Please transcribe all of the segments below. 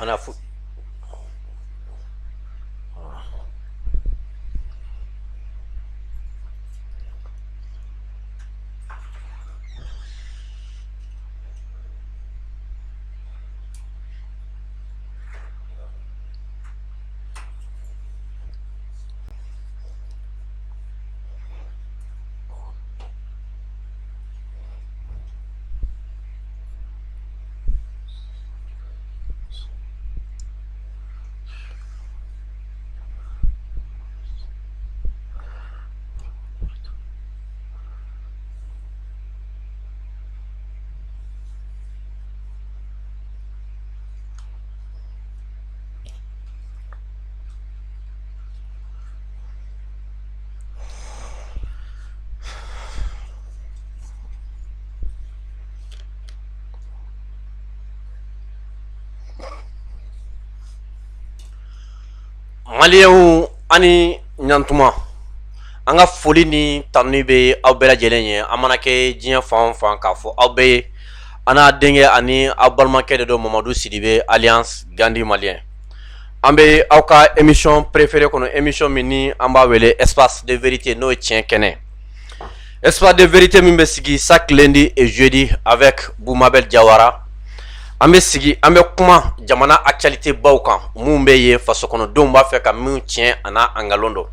Mana fu Maliyɛnw ani ɲantuma an ka foli ni tanu bɛ aw bɛɛ lajɛlen ye. An mana kɛ diɲɛ fan o fan k'a fɔ aw bɛɛ ye an n'a denkɛ ani aw balimakɛ de don Mamadu Sidibe Alliance Gandi Malien. An bɛ aw ka émission préférée kɔnɔ, émission min ni an b'a wele espace de vérité n'o ye tiɲɛ kɛnɛ. Espace de vérité min bɛ sigi chaque lundi et jeudi avec Boumabel Diawara. An bɛ sigi an bɛ kuma jamana actualité baw kan mun bɛ yen faso kɔnɔdenw b'a fɛ ka min tiɲɛ a n'a angalon don.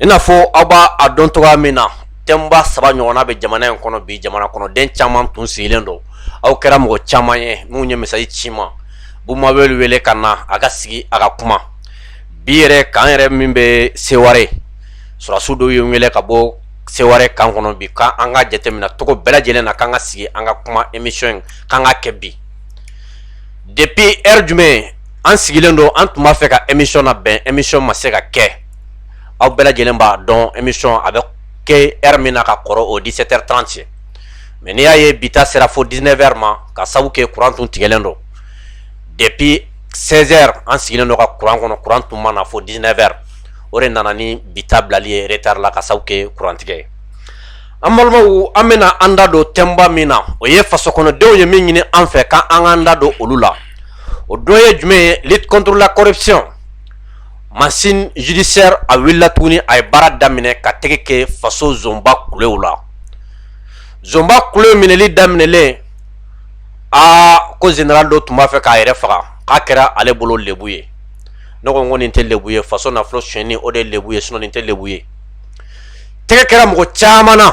I n'a fɔ aw b'a a dɔn cogoya min na thème saba ɲɔgɔnna bɛ jamana in kɔnɔ bi. Jamana kɔnɔden caman tun sigilen don. Aw kɛra mɔgɔ caman ye mun ye message ci ma. Boumabel wele ka na a ka sigi a ka kuma. Bi yɛrɛ kan yɛrɛ min bɛ Seware surasiw dɔw ye wele ka bɔ Seware kan kɔnɔ bi ka an ka jateminɛ cogo bɛɛ lajɛlen na k'an ka sigi an ka kuma émission in k'an ka kɛ bi. Depuis heure jumɛn an sigilen don an tun b'a fɛ ka émission na bɛn émission ma se ka kɛ. Aw bɛɛ lajɛlen b'a dɔn émission a bɛ kɛ heure min na ka kɔrɔ o 17h30 ye. Mais n'i y'a ye bi ta sera fo 19h ma ka sabu kɛ courant tun tigɛlen don. Depuis 16h an sigilen don ka courant kɔnɔ, courant tun ma na fo 19h. O de nana ni bi ta bilali ye retard la ka sabu kɛ courant tigɛ ye. An balimaw an bɛna an da don thème min na o ye faso kɔnɔdenw ye min ɲini an fɛ k'an k'an da don olu la. O dɔ ye jumɛn ye? Lutte contre la corruption. Machine judiciaire a wulila tuguni a ye baara daminɛ ka tɛgɛ kɛ faso zonba kulew la. Zonba kulew minɛli daminɛlen ko général dɔ tun b'a fɛ k'a yɛrɛ faga k'a kɛra ale bolo lebu ye. Ne ko n ko nin tɛ lebu ye, faso nafolo suɲɛni o de ye lebu ye, sinon nin tɛ lebu ye. Tɛgɛ kɛra mɔgɔ caman na.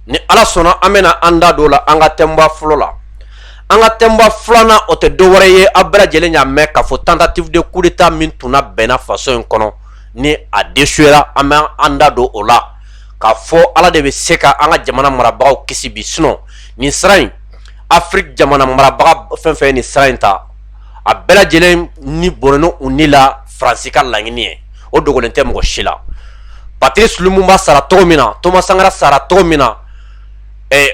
Ni ala sɔnna an bɛna an da don la an ka thème fɔlɔ la. An ka thème filanan o tɛ dɔ wɛrɛ ye aw bɛɛ lajɛlen y'a mɛn k'a fɔ tentative de coup d'état min tun bɛnna faso in kɔnɔ ni a déchouera an bɛ an da don o la k'a fɔ ala de bɛ se ka an ka jamana marabagaw kisi bi, sinon nin sira in Afrique jamana marabaga fɛn fɛn ye nin sira in ta a bɛɛ lajɛlen ni bɔnɛna u ni la Faransi ka laɲini ye o dogolen tɛ mɔgɔ si la. Patrice Lumumba sara cogo min na, Thomas Sankara sara cogo min na,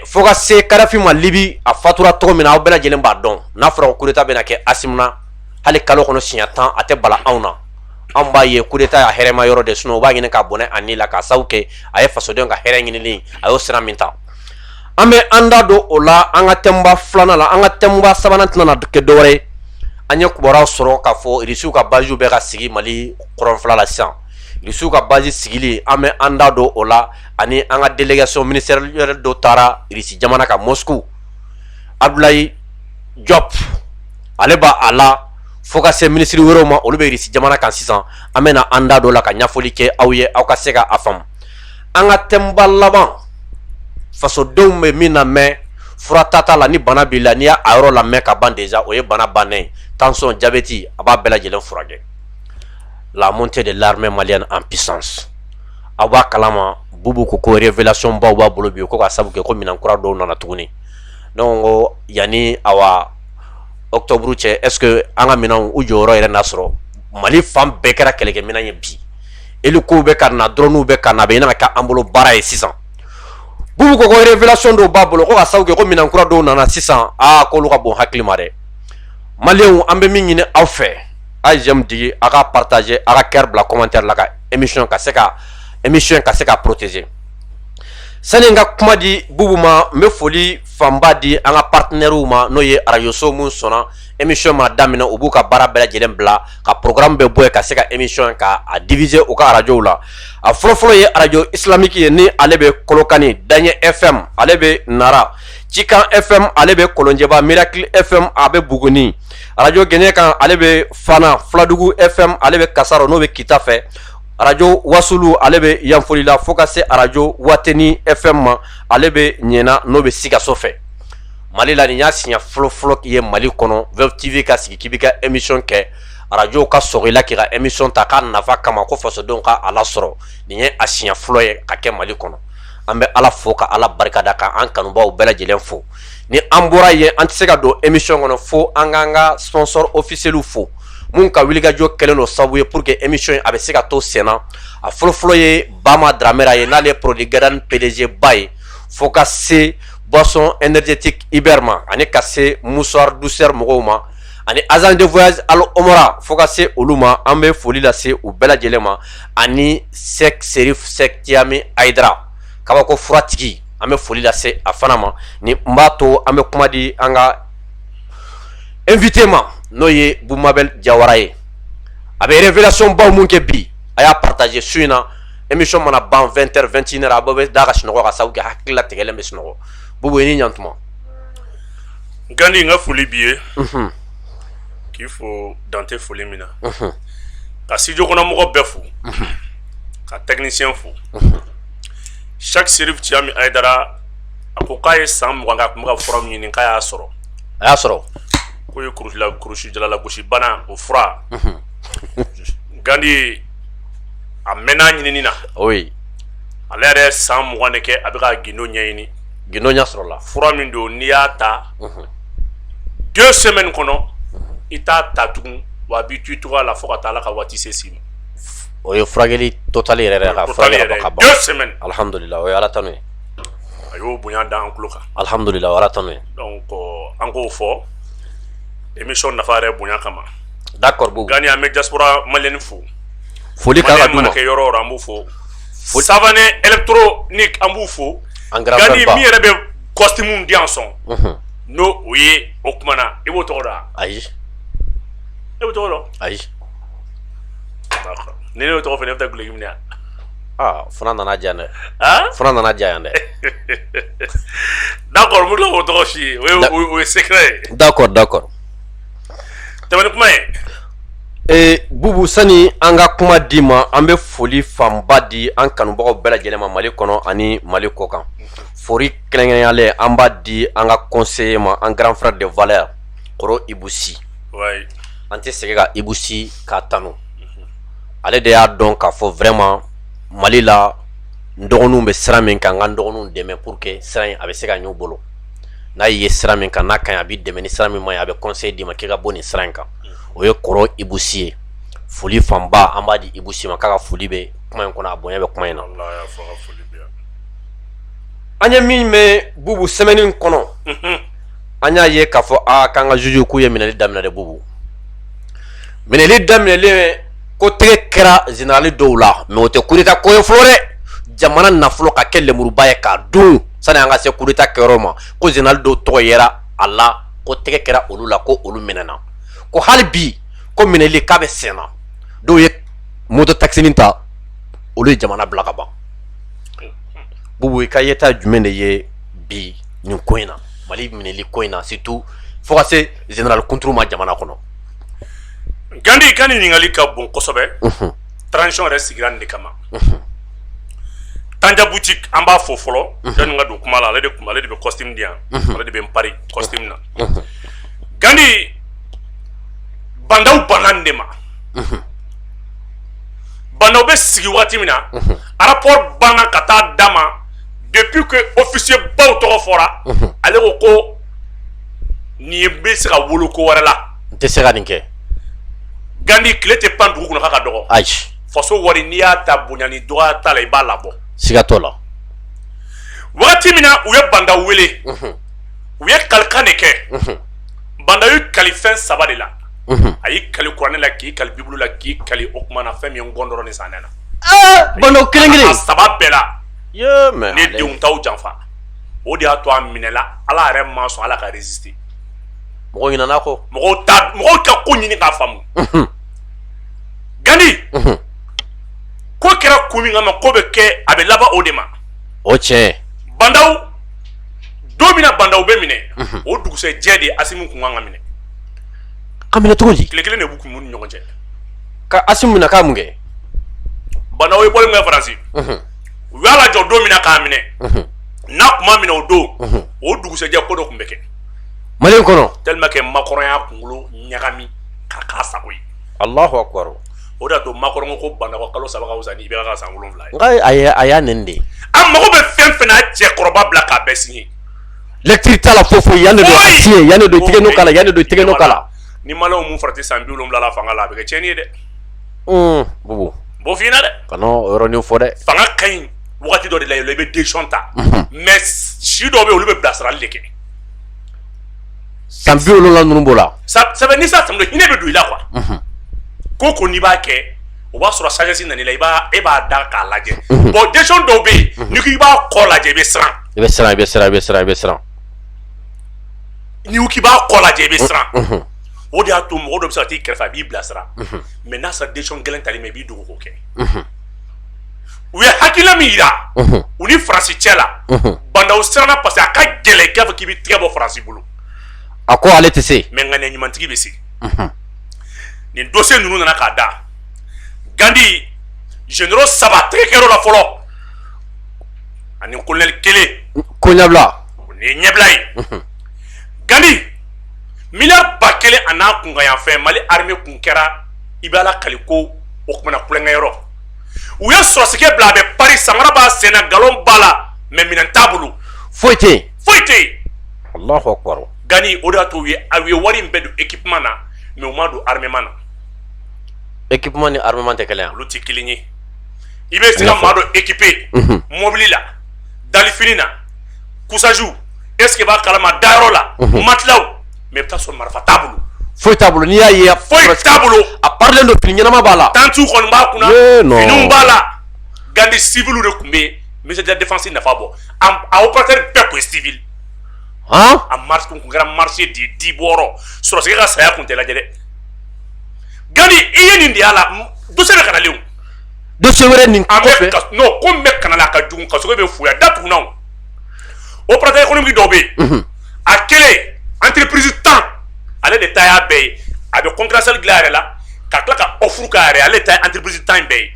fo ka se Kadafi ma Libi a fatura cogo min na aw bɛɛ lajɛlen b'a dɔn. N'a fɔra ko coup d'état bɛna kɛ Assimi na hali kalo kɔnɔ siɲɛ 10 a tɛ bala anw na. Anw b'a ye coup d'état y'a hɛrɛma yɔrɔ de, sinon u b'a ɲini ka bɔnɛ a ni la k'a sabu kɛ a ye fasodenw ka hɛrɛ ɲinili a y'o sira min ta. An bɛ an da don o la an ka thème filanan la. An ka thème sabanan tɛna kɛ dɔ wɛrɛ ye. An ye kibaruyaw sɔrɔ k'a fɔ Irisiw ka base bɛ ka sigi Mali kɔrɔnfɛla la sisan. Irisiw ka base sigili an bɛ an da don o la ani an ka délégation ministérielle dɔ taara Irisi jamana ka Moscou. Abdoulaye Diop ale b'a a la fo ka se ministre wɛrɛw ma olu bɛ Irisi jamana kan sisan. An bɛna an da don la ka ɲɛfɔli kɛ aw ye aw ka se ka a faamu. An ka thème laban fasodenw bɛ min na mɛn fura tata la ni bana b'i la n'i y'a yɔrɔ lamɛn ka ban déjà o ye bana bannen ye. Tension, diabète a b'a bɛɛ lajɛlen furakɛ. La montée de l'armée malienne en puissance. Aw b'a kalama Bubu ko ko révélation baw b'a bolo bi ko ka sabu kɛ ko minɛn kura dɔw nana tuguni. Donc ko yani awa octobre cɛ est-ce que an ka minɛnw u jɔyɔrɔ yɛrɛ n'a sɔrɔ Mali fan bɛɛ kɛra kɛlɛkɛminɛn ye bi. Hélico bɛ ka na, drone bɛ ka na, a bɛ ɲɛna ka kɛ an bolo baara ye sisan. Bubu ko ko révélation dɔw b'a bolo ko ka sabu kɛ ko minɛn kura dɔw nana sisan k'olu ka bon hakili ma dɛ. Maliens an bɛ min ɲini aw fɛ a j'aime digi a ka partager a ka cœur bila commentaire la ka émission ka se ka protéger. sani nga kuma di Bubu ma me foli fanba di an ka partenaires ma no ye radio so mun sɔnna émission ma daminɛ u b'u ka baara bɛɛ lajɛlen bila ka programme bɛɛ bɔ ka se ka émission ka a diviser u ka radio la a fɔlɔfɔlɔ ye radio islamique ye ni ale bɛ Kolokani Daɲɛ FM ale bɛ Nara Cikan FM ale bɛ Kolonjɛba Miracle FM a bɛ Buguni radio Gɛnɛ kan ale bɛ Fana Filadugu FM ale bɛ Kasaro n'o bɛ Kita fɛ radio Wasulu ale bɛ Yanfolila fo ka se radio Wateni FM ma ale bɛ Ɲɛna n'o bɛ Sikaso fɛ Mali la nin y'a siɲɛ fɔlɔ ye Mali kɔnɔ Web TV ka sigi k'i bɛ ka émission kɛ radio ka sɔgɔ i la k'i ka émission ta k'a nafa kama ko fasodenw ka ala sɔrɔ nin ye a siɲɛ fɔlɔ ye ka kɛ Mali kɔnɔ an bɛ ala fo ka ala barikada ka an kanubaw bɛɛ lajɛlen fo ni an bɔra yen an tɛ se ka don émission kɔnɔ fo an k'an ka sponsor officiel fo mun ka wulikajɔ kɛlen don sababu ye pour que émission a bɛ se ka to senna a fɔlɔfɔlɔ ye Bama Dramera ye n'ale ye produit Gadan PDG ba ye fo ka se boisson énergétique Iberma ani ka se mouchoir douceur mɔgɔw ma ani agent de voyage Al Omara fo ka se olu ma an bɛ foli lase u bɛɛ lajɛlen ma ani Sek Serif Sek Tiami Aidara kabako furatigi an bɛ foli lase a fana ma ni n b'a to an bɛ kuma di an ka invité ma n'o ye Bumabel Jawara ye a bɛ révélation baw mun kɛ bi a y'a partager su in na émission mana ban 20h 21h a bɛɛ bɛ da ka sunɔgɔ ka sabu kɛ hakili la tigɛlen bɛ sunɔgɔ Bubu i ni ɲantuma Gandi nga foli bi ye k'i fo dante foli min na ka studio kɔnɔ mɔgɔ bɛɛ fo ka technicien fo chaque Serif Tiami Aidara a ko k'a ye san 20 k'a kun bɛ ka fura min ɲini k'a y'a sɔrɔ a y'a sɔrɔ ko ye kurusi jalala gosi bana o fura Gandi a mɛnna ɲinini na oui ale yɛrɛ san 20 de kɛ a bɛ ka gindo ɲɛɲini gindo ɲa sɔrɔ la fura min don n'i y'a ta 2 semaines kɔnɔ i t'a ta tugun wa a b'i to i tɔgɔ la fo ka taa ala ka waati se s'i ma o ye furakɛli total yɛrɛ ka furakɛli ka ban 2 semaines alhamdulillah o ye ala tanu ye a y'o bonya da an tulo kan alhamdulillah o ala tanu ye donc an k'o fɔ émission nafa yɛrɛ bonya kama d'accord Bubu Gani an bɛ diaspora malienne fo foli kan ka d'u ma kɛ yɔrɔ o yɔrɔ an b'o fo savanɛ électronique an b'u fo Gani min yɛrɛ bɛ costume di yan sɔn n'o o ye o kumana i b'o tɔgɔ dɔn ayi e b'o tɔgɔ dɔn ayi ni ne y'o tɔgɔ fɔ ne bɛ taa guloki minɛ fana nana diya dɛ fana nana diya yan dɛ d'accord n bɛ tila k'o tɔgɔ f'i ye o ye secret ye d'accord tɛmɛ ni kuma ye Bubu sani an ka kuma di ma an bɛ foli fanba di an kanubagaw bɛɛ lajɛlen ma Mali kɔnɔ ani Mali kɔ kan foli kɛrɛnkɛrɛnyalen an b'a di an ka conseiller ma an grand frère de valeur Kɔrɔ Ibusi an tɛ segin ka Ibusi k'a tanu ale de y'a dɔn k'a fɔ vraiment Mali la n dɔgɔninw bɛ sira min kan n ka n dɔgɔninw dɛmɛ pour que sira in a bɛ se ka ɲɛ u bolo n'a ye sira min kan n'a ka ɲi a bɛ dɛmɛ ni sira min man ɲi a bɛ conseil d'i ma k'i ka bɔ nin sira in kan o ye Kɔrɔ Ibusi ye foli fanba an b'a di Ibusi ma k'a ka foli bɛ kuma in kɔnɔ a bonya bɛ kuma in na an ye min mɛn Bubu semaine in kɔnɔ an y'a ye k'a fɔ k'an ka juge k'u ye minɛli daminɛ dɛ Bubu minɛli daminɛlen ko tɛgɛ kɛra général dɔw la mais o tɛ coup d'état ko ye fɔlɔ dɛ jamana nafolo ka kɛ lemuruba ye k'a dun sani an ka se coup d'état kɛyɔrɔ ma ko général dɔw tɔgɔ yera a la ko tɛgɛ kɛra olu la ko olu minɛna ko hali bi ko minɛli k'a bɛ senna dɔw ye moto taxinin ta olu ye jamana bila ka ban Bubu i ka yeta jumɛn de ye bi nin ko in na Mali minɛli ko in na surtout fo ka se général Kunturu ma jamana kɔnɔ Gandi i ka nin ɲininkali ka bon kosɛbɛ transition yɛrɛ sigira nin de kama Tanja boutique an b'a fɔ fɔlɔ yanni n ka don kuma la ale de bɛ costume di yan ale de bɛ n pari costume na Gandi bandaw banna nin de ma bandaw bɛ sigi waati min na rapport banna ka taa d'a ma depuis que officier baw tɔgɔ fɔra ale ko nin bɛ se ka wolo ko wɛrɛ la n tɛ se ka nin kɛ Gandi tile tɛ pan dugu kɔnɔ k'a ka dɔgɔ ayi faso wari n'i y'a ta bonya ni dɔgɔya t'a la i b'a labɔ siga t'o la wagati min na u ye banda wele u ye kalikan de kɛ banda y'u kali fɛn 3 de la a y'i kali kuranɛ la k'i kali bibulu la k'i kali o kuma na fɛn min ye ngɔndɔrɔ ni sanɛ na banda kelen kelen a 3 bɛɛ la ye mais ni denw taw janfa o de y'a to a minɛla ala yɛrɛ ma sɔn ala ka résister mɔgɔ ɲinana ko mɔgɔw ka ko ɲini k'a faamu Gandi ko kɛra kun min kama ko bɛ kɛ a bɛ laban o de ma o tiɲɛ bandaw don min na bandaw bɛ minɛ o dugusɛjɛ de Asimu kun kan ka minɛ ka minɛ cogo di tile kelen de b'u kun ni ɲɔgɔn cɛ ka Asimu minɛ k'a mun kɛ bandaw ye bɔli min kɛ Faransi u y'a lajɔ don min na k'a minɛ n'a kuma minɛ o don o dugusɛjɛ ko dɔ tun bɛ kɛ Mali kɔnɔ tellement que Macron y'a kunkolo ɲagami k'a k'a sago ye Allahu akbar o de y'a to Macron ko bandaw kalo 3 ka wusa ni IBK ka san 7 ye nka a y'a nɛni de a mago bɛ fɛn fɛn n'a cɛkɔrɔba bila k'a bɛɛ signé lecture t'a la foyi yan de don a signé yan de don tigɛ n'o kala yan de don tigɛ n'o kala ni malɛnw mun farati san 70 la fanga la a bɛ kɛ tiɲɛni ye dɛ bubu b'o f'i ɲɛna dɛ kana o yɔrɔnin fɔ dɛ fanga ka ɲi wagati dɔ de la i bɛ décision ta mais si dɔw bɛ yen olu bɛ bilasirali de kɛ san 70 ninnu b'o la sɛbɛ ni sa tɛmɛ hinɛ bɛ don i la quoi ko n'i b'a kɛ o b'a sɔrɔ sagesse nana i la e b'a da k'a lajɛ bon décision dɔw bɛ yen n'i ko i b'a kɔ lajɛ i bɛ siran i bɛ siran n'i ko k'i b'a kɔ lajɛ i bɛ siran o de y'a to mɔgɔ dɔ bɛ se ka t'i kɛrɛfɛ a b'i bilasira mais n'a sɔrɔ décision gɛlɛn tali ma i b'i dogo k'o kɛ u ye hakilina min yira u ni Faransi cɛ la bandaw siranna parce que a ka gɛlɛn k'a fɔ k'i bɛ tigɛ bɔ Faransi bolo a ko ale tɛ se mais ŋaniya ɲumantigi bɛ se nin dossier ninnu nana k'a da Gandi généraux 3 tɛgɛ kɛr'o la fɔlɔ ani colonel 1 ko ɲɛbila nin ye ɲɛbila ye Gandi miliyari 1000 a n'a kunkanyanfɛn Mali armée kun kɛra i bɛ ala kali ko o kumana kulonkɛyɔrɔ u ye sɔrɔsikɛ bila a bɛ Paris samara b'a sen na galon b'a la mais minɛn t'a bolo foyi tɛ yen foyi tɛ yen Allahu akbar Gani o de y'a to u ye wari in bɛɛ don équipement na mais u ma don armement na équipement ni armement tɛ kelen olu tɛ kelen ye i bɛ se ka maa dɔ équipé mobili la dalifini na kusaju est-ce que b'a kalama dayɔrɔ la matilaw mais i bɛ taa sɔrɔ marifa t'a bolo foyi t'a bolo n'i y'a ye foyi t'a bolo a parilen don fini ɲɛnama b'a la tantiw kɔni b'a kunna finiw b'a la Gandi civil de tun bɛ yen ministère de la défense nafa bɔ a opérateur bɛɛ tun ye civil a marché kun kɛra marché de di bɔrɔ sɔrɔsikɛ ka saya kun tɛ lajɛ dɛ Gandi i ye nin de y'a la dossier bɛ kanalen o dossier wɛrɛ nin kɔfɛ non ko min bɛ kanala a ka jugu kasogo bɛ fuya datugunna o opérateur économique dɔw bɛ yen a kɛlen entreprise 10 ale de ta y'a bɛɛ ye a bɛ contractuel dilan a yɛrɛ la ka tila ka offre k'a yɛrɛ ale de ta ye entreprise 10 in bɛɛ ye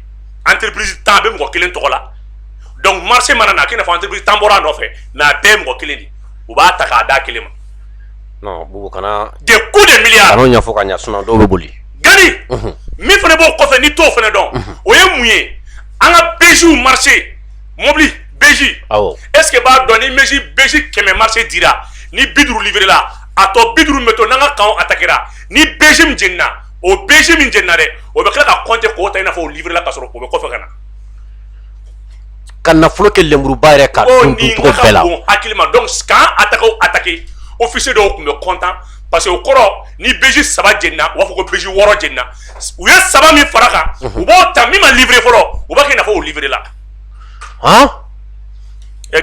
entreprise 10 a bɛ mɔgɔ kelen tɔgɔ la donc marché mana na k'i n'a fɔ entreprise 10 bɔra a nɔfɛ mais a bɛɛ ye mɔgɔ kelen de u b'a ta k'a d'a kelen ma non bubu kana des coups de milliards kana ɲɛfɔ ka ɲɛ sinon dɔw bɛ boli Gani min fana b'o kɔfɛ ni t'o fana dɔn o ye mun ye an ka bejiw marché mobili beji est-ce que b'a dɔn ni beji 100 marché dira ni 50 livré la a tɔ 50 min bɛ to n'an ka kanw attaquera ni beji min jenina o beji min jenina dɛ o bɛ tila ka compter k'o ta i n'a fɔ o livré la ka sɔrɔ o bɛ kɔfɛ ka na ka nafolo kɛ lenburuba yɛrɛ ka dun cogo bɛɛ la bon hakili ma donc k'an attaquer officier dɔw tun bɛ content parce que o kɔrɔ ni beji 3 jenina u b'a fɔ ko beji 6 jenina u ye 3 min fara kan u b'o ta min ma livré fɔlɔ u b'a kɛ i n'a fɔ o livré la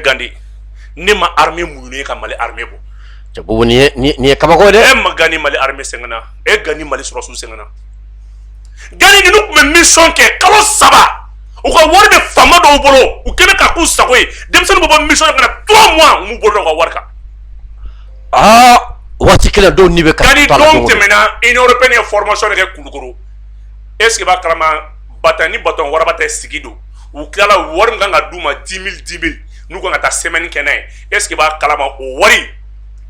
Gandi ne ma armée muɲu ka Mali armée bɔ Bubu nin ye kabako ye dɛ ma Gani Mali armée sɛgɛnna Gani Mali sɔrɔsiw sɛgɛnna Gani ninnu tun bɛ mission kɛ kalo 3 u ka wari bɛ fama dɔw bolo u kɛlen ka k'u sago ye denmisɛnninw bɛ bɔ mission na ka na 3 mois u m'u bolo ka wari kan waati kelen dɔw ni bɛ ka Gani dɔw tɛmɛna Union européenne ye formation de kɛ Kulukoro est-ce que b'a kalama ni baton waraba tɛ sigi don u tilala wari min kan ka d'u ma 10 000 n'u kan ka taa semaine kɛ n'a ye est-ce que b'a kalama o wari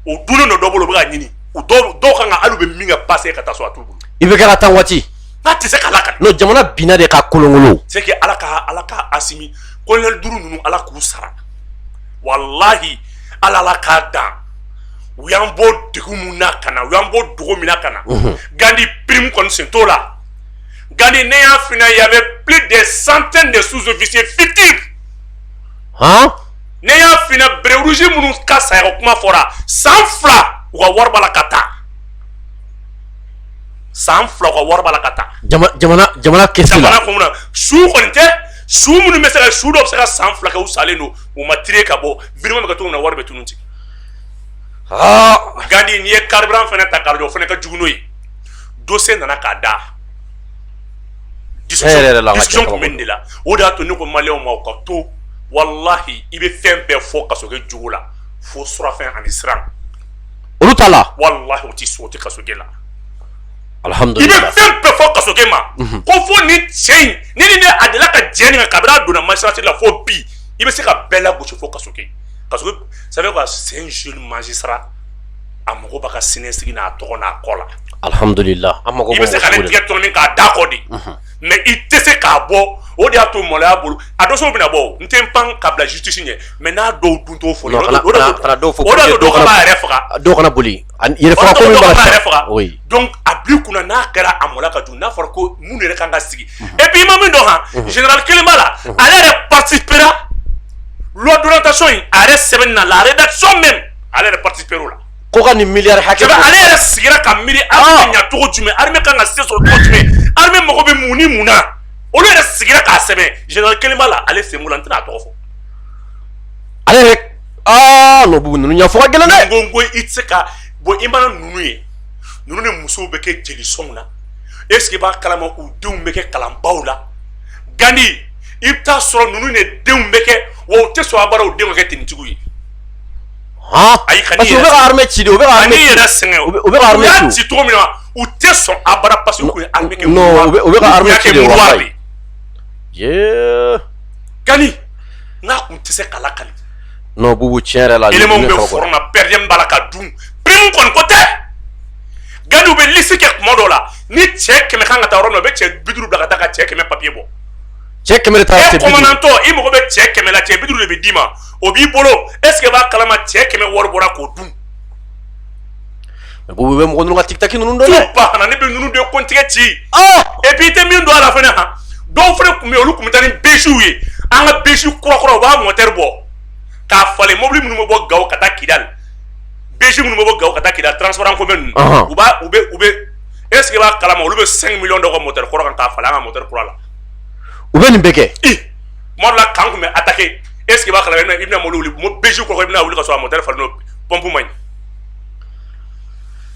o dunnen don dɔ bolo u bɛ ka ɲini u dɔw kan ka hali u bɛ min kɛ passer ka taa so a t'u bolo i bɛ kɛra tan waati n'a tɛ se ka lakale non jamana binna de ka kolongolo c'est que ala ka Asimi colonel Duru ninnu ala k'u sara wallahi ala k'a dan u y'an bɔ degun mun na ka na u y'an bɔ dogo min na ka na Gandi prime kɔni sen t'o la Gandi ne y'a f'i ɲɛna il y avait plus de centaines de sous-officiers fictifs ne y'a f'i ɲɛna bere rouge minnu ka saya kuma fɔra 100 fila u ka wari b'a la ka taa 100 fila u ka wari b'a la ka taa jamana kɛsi la jamana kɔnɔ su kɔni tɛ su minnu bɛ se ka su dɔ bɛ se ka san 2 kɛ u salen don u ma tirer ka bɔ virement bɛ ka to min na wari bɛ tunun ten Gandi n'i ye carburant fana ta k'a lajɛ o fana ka jugu n'o ye dossier nana k'a da discussion tun bɛ nin de la o de y'a to ne ko maliyɛnw ma u ka to walahi i bɛ fɛn bɛɛ fɔ ka sɔrɔ kɛ jogo la fo surafɛn ani siran olu ta la walahi o tɛ kaso kɛ la alhamdulillah i bɛ fɛn bɛɛ fɔ kaso kɛ ma ko fo ni cɛ in ni ne a delila ka jɛn nin kan kabini a donna magistrature la fo bi i bɛ se ka bɛɛ lagosi fo kaso kɛ parce que ça veut dire que c'est un jeune magistrat a mago b'a ka siniɲɛsigi n'a tɔgɔ n'a kɔ la alhamdulillah a mago i bɛ se ka ne tigɛ tɔni k'a da kɔ de mais i tɛ se k'a bɔ o de y'a to maloya bolo a dɔw bɛna bɔ n tɛ n pan ka bila justice ɲɛ mais n'a dɔw dun t'o fɔ o de y'a to dɔw fana b'a yɛrɛ faga dɔw kana boli yɛrɛ faga ko min b'a yɛrɛ faga donc a bil'i kunna n'a kɛra a maloya ka jugu n'a fɔra ko minnu yɛrɛ kan ka sigi et puis i ma min dɔn han général kelen b'a la ale yɛrɛ participera loi d'orientation in a yɛrɛ sɛbɛnni na la rédaction même ale yɛrɛ participera o la ko ka nin miliyari hakɛ ale yɛrɛ sigira ka miiri armée ɲa cogo jumɛn armée kan ka se sɔrɔ cogo jumɛn armée mago bɛ mun ni mun na olu yɛrɛ sigira k'a sɛbɛn général kelen b'a la ale sen b'o la n tɛna a tɔgɔ fɔ ale yɛrɛ n'o bugu ninnu ɲɛfɔ ka gɛlɛn dɛ n ko i tɛ se ka bon i mana ninnu ye ninnu ni musow bɛ kɛ jelisɔnw la est ce que i b'a kalama u denw bɛ kɛ kalanbaw la Gandi i bɛ taa sɔrɔ ninnu de denw bɛ kɛ wa u tɛ sɔn a baara u denw ka kɛ tenitigiw ye ayi parce que u bɛ ka armée ci de u bɛ ka armée yɛrɛ sɛgɛn u bɛ ka armée ci u y'a ci cogo min na u tɛ sɔn a baara parce que u kun ye armée kɛ non u bɛ ka armée ci de walahi Gandi n'a kun tɛ se k'a lakali non bubu tiɲɛ yɛrɛ la éléments bɛ front na perdien b'a la ka dun prime kɔni ko tɛ Gandi u bɛ liste kɛ tuma dɔw la ni cɛ 100 kan ka taa yɔrɔ min na u bɛ cɛ 50 bila ka taa ka cɛ 100 papier bɔ cɛ 100 de taa cɛ 50 commandantɔ i mago bɛ cɛ 100 la cɛ 50 de bɛ d'i ma o b'i bolo est ce que b'a kalama cɛ 100 wari bɔra k'o dun bubu bɛ mɔgɔ ninnu ka tic-tac ninnu dɔn dɛ ba hana ne bɛ ninnu de compte ci et puis i tɛ min dɔn a la fana han dɔw fana tun bɛ yen olu tun bɛ taa ni besiw ye an ka besi kura u b'a moteur bɔ k'a falen mobili minnu bɛ bɔ Gawo ka taa Kidali besi minnu bɛ bɔ Gawo ka taa Kidali transport en commun ninnu u bɛ est ce que b'a kalama olu bɛ 5 millions dɔ ka moteur kɔrɔ kan k'a falen an ka moteur kura la u bɛ nin bɛɛ kɛ tuma dɔ la kan tun bɛ attaquer est ce que b'a kalama i bɛna mobili wuli besi kɔrɔ i bɛna wuli ka sɔrɔ a moteur falen n'o pompe man ɲi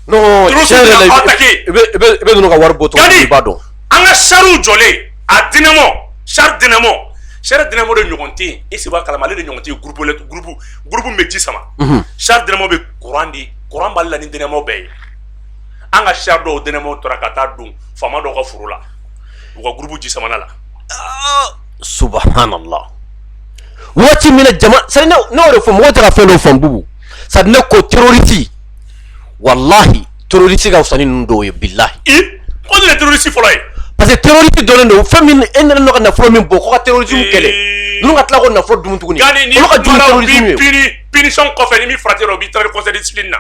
non tiɲɛ yɛrɛ la i bɛ ninnu ka wari bɔ tɔgɔ i b'a dɔn an ka chariw jɔlen a Dynamo char Dynamo de ɲɔgɔn tɛ yen est ce que b'a kalama ale de ɲɔgɔn tɛ yen groupe min bɛ ji sama char Dynamo bɛ courant b'ale la ni Dynamo bɛɛ ye an ka char dɔw Dynamo tora ka taa don faama dɔw ka foro la u ka groupe ji samana la subhanallah waati min na jama c'est ne y'o de fɔ mɔgɔw tɛ ka fɛn dɔw faamu bubu c'est ne ko terroriste wallahi terroriste ka fisa ni ninnu dɔw ye billahi ko nin ye terroriste fɔlɔ ye parce que terroriste dɔnnen don fɛn min e nana ka nafolo min bɔ ko ka terrorisme kɛlɛ ninnu ka tila k'o nafolo dun tuguni olu ka jugu ni terrorisme ye punition kɔfɛ ni min farati la u b'i taara conseil de discipline na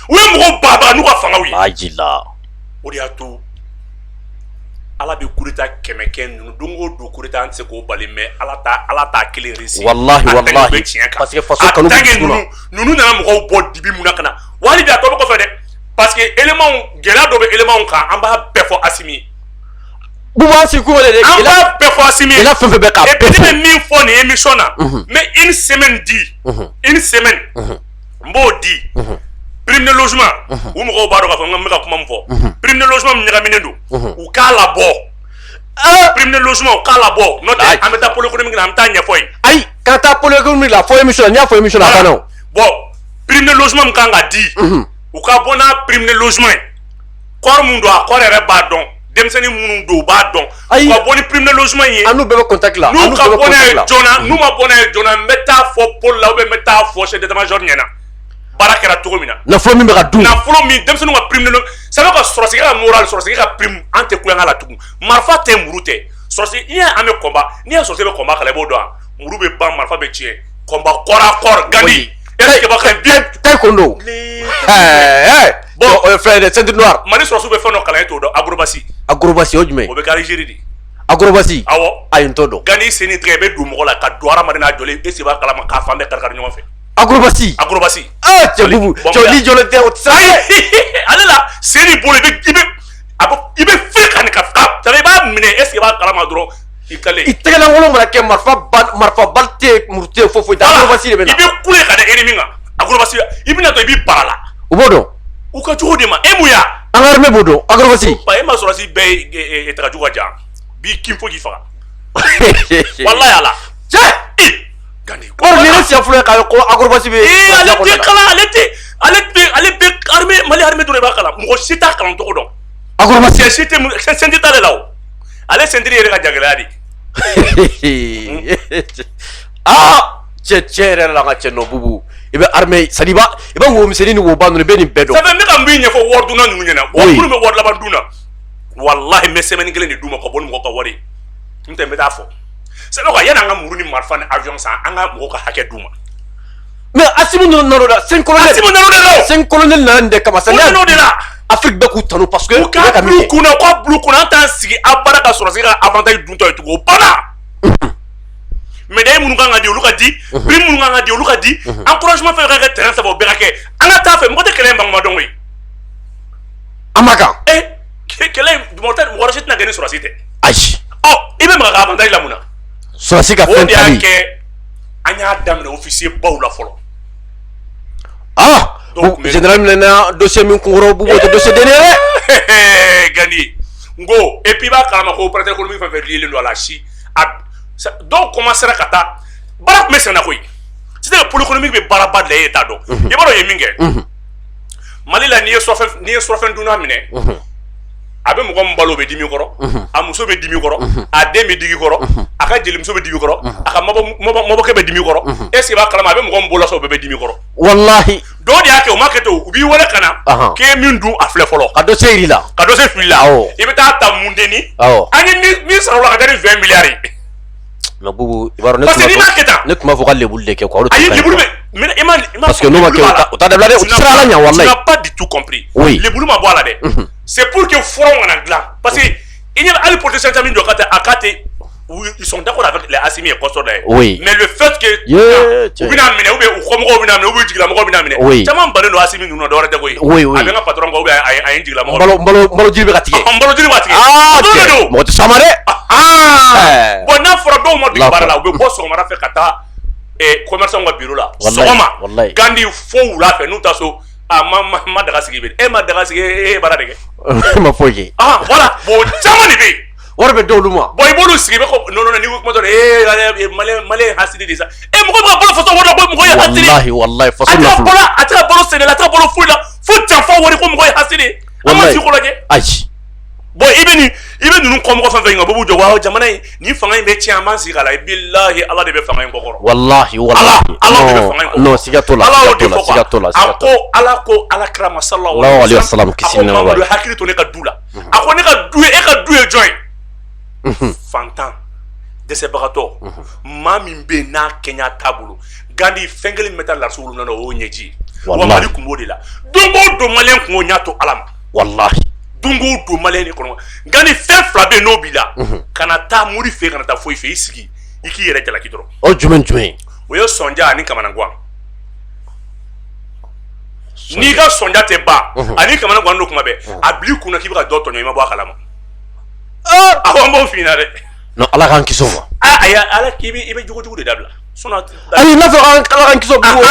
u ye mɔgɔw babaga n'u ka fangaw ye ajila o de y'a to ala bɛ coup d'état 100 kɛ ninnu don o don coup d'état an tɛ se k'o bali mais ala t'a kelen réussi wallahi parce que faso kanu bɛ dugu la ninnu nana mɔgɔw bɔ dibi mun na ka na wa hali bi a tɔ bɛ kɔfɛ dɛ parce que éléments gɛlɛya dɔ bɛ éléments kan an b'a bɛɛ fɔ Asimi ye bubu an sigi kuma de dɛ an b'a bɛɛ fɔ Asimi ye gɛlɛya fɛn fɛn bɛ k'a bɛɛ fɔ et puis ne bɛ min fɔ nin émission na mais une semaine n b'o di prime de logement u mɔgɔw b'a dɔn k'a fɔ n bɛ ka kuma min fɔ prime de logement min ɲagaminen don u k'a labɔ prime de logement u k'a labɔ n'o tɛ an bɛ taa pôle économique la an bɛ taa ɲɛfɔ yen ayi ka taa pôle économique la fɔ émission la n'i y'a fɔ émission la a banna o bon prime de logement min kan ka di u ka bɔ n'a prime de logement ye kɔɔri mun don a kɔɔri yɛrɛ b'a dɔn denmisɛnnin minnu don u b'a dɔn u ka bɔ ni prime de logement ye an n'u bɛɛ bɛ contact la n'u ka bɔ n'a ye joona n'u ma bɔ n'a ye joona n bɛ taa fɔ pôle la ou bien n bɛ taa fɔ chef d'état-major ɲɛna baara kɛra cogo min na nafolo min bɛ ka dun nafolo min denmisɛnninw ka prime de logement ça veut dire que sɔrɔsigi ka moral sɔrɔsigi ka prime an tɛ kulonkɛ la tugun marifa tɛ muru tɛ sɔrɔsigi n'i an bɛ combat n'i y'a sɔrɔsigi bɛ combat kala i b'o dɔn muru bɛ ban marifa bɛ tiɲɛ combat corps à corps Gandi est-ce que b'a kɛ bien taekwondo bon o ye fɛn ye dɛ ceinture noire Mali sɔrɔsiw bɛ fɛn dɔ kalan e t'o dɔn agrobasi o jumɛn o bɛ kɛ Algérie de agrobasi awɔ ayi n t'o dɔn Gandi sen ni tigɛ i bɛ don mɔgɔ la ka don hadamaden n'a jɔlen est ce que b'a kalama k'a fan bɛɛ kari-kari ɲɔgɔn fɛ agrobasi cɛ bubu cɛwli jɔlen tɛ o tɛ se ale la sen bolo i bɛ fili ka nin ka i b'a minɛ est ce que b'a kalama dɔrɔn i ka sénégalais i tegala ngolo mara ke marfa balte murte fofo da akrobasi de bena ibe kule ka de ennemi nga akrobasi ibina to ibi parala ubodo u ka jogo de ma emuya an arme bodo akrobasi ba e ma sorasi be e tra jogo ja bi kim fo ki faga wallahi ala che gandi or ni ne sia fule ka ko akrobasi be ale te kala ale be armée mali armée do ba kala mo sita kala to don akrobasi senti tale law ale sentiri yere ka jagala di ah che la nga che no bubu ibe armée sadiba ibe wo miseni ni wo banu be ni bedo ça fait me ka mbi nyefo wordu na nu nyena wo kulu me word la banduna wallahi me semaine ngelen ni duma ko bon mo ko wari nte me da fo c'est donc yana nga muru ni marfa ni avion sa anga mo ko hake duma mais asimu no da 5 colonel asimu no da 5 colonel na nde kama sa no de la Afrique be ku tanu parce que ka mi kuna ko blue kuna tan sigi abara ka soro sigi avantage dunto e tugo bana médaille munu nga di oluka di prime munu nga di oluka di encouragement fait ka terrain ça va berake anga ta fait mo te kele mbang ma dongo yi amaka kele mo te mo rachit na gani soro site aïe oh ibe ma ka avantage la muna so sika o fen dia tali ke anya damne officier baw la folo ah Donc, général Mlena dossier min kungoro bubo to dossier denere gani ngo et puis ba kala ko prêter ko mi fa faire lié le la chi donc commencer kata barak mesena koy c'est pour l'économique be barabad le état do e baro yeminge mali la ni sofen duna mine abe mo gom balo be dimi koro amuso be dimi koro ade me digi koro aka jeli muso be dimi koro aka mabo ke be dimi koro est ce que ba kala abe mo gom bolo so be dimi koro wallahi do dia ke o maketo ubi wala kana ke min du afle folo ka dossier rila ka dossier fila ibe ta mundeni ani ni saro la ka 20 milliards no bubu ibaro parce que ni maketa ne kuma foka lebul de ke ko ayi lebul mais iman parce que no ma ke o ta dabla de o sera la nya wallahi tu n'as pas du tout compris oui lebul ma boala de c'est pour que foron on a glan parce que il y a ali protection tamine de akate ils sont d'accord avec les Assimi et consorts là oui mais le fait que ou bina mine ou be ko mo bina mine ou be jigla mo bina mine tama mbale no Assimi no do rete ko oui oui avec un patron ko be ay jigla mo mbalo jilbe ka tike mbalo jilbe ka tike ah mo to samare bon na fora do mo di barala be boss ko mara fe kata e commerçant ko bureau la soma gandi fo wula fe nous taso ma daga sigi be e ma daga sigi e bara dege ma foki voilà bon tama ni be warbe dowluma boy bolu sigi be ko non ni ko moto malé hasidi de ça e mo ko bolo foto wala boy mo ko hasidi wallahi fasul ata bolo sene la ta bolo fulla fu tan fa wori ko mo ko hasidi ama si ko laje aïe boy ibe nunu ko mo ko fa nga bobu jogo jamana ni fanga be ti aman si kala billahi allah de be fanga ko koro wallahi allah de be fanga no sigatola ako ala krama sallallahu alaihi wasallam kisina wa hakili to ne ka dula ako ne ka duwe e ka duwe join fantan desebagato mami be na kenya tabulo gandi fengeli metal la sulu nano o nyeji wa mali kumodi la dongo do malen ko nyato alam wallahi dungo do malen ko gandi fe flabe no bila kana ta muri fe kana ta foi fe isigi iki yere jala kidro o jumen o yo sonja ani kamana ngwa ni ga sonja te ba ani kamana ngwa ndo kuma be abli kuna kibika doto nyima bo akala ma awa mo finare no ala kan kisoma aya ala kibi ibe jugo de dabla sona ali na fa ala kan kiso bu wala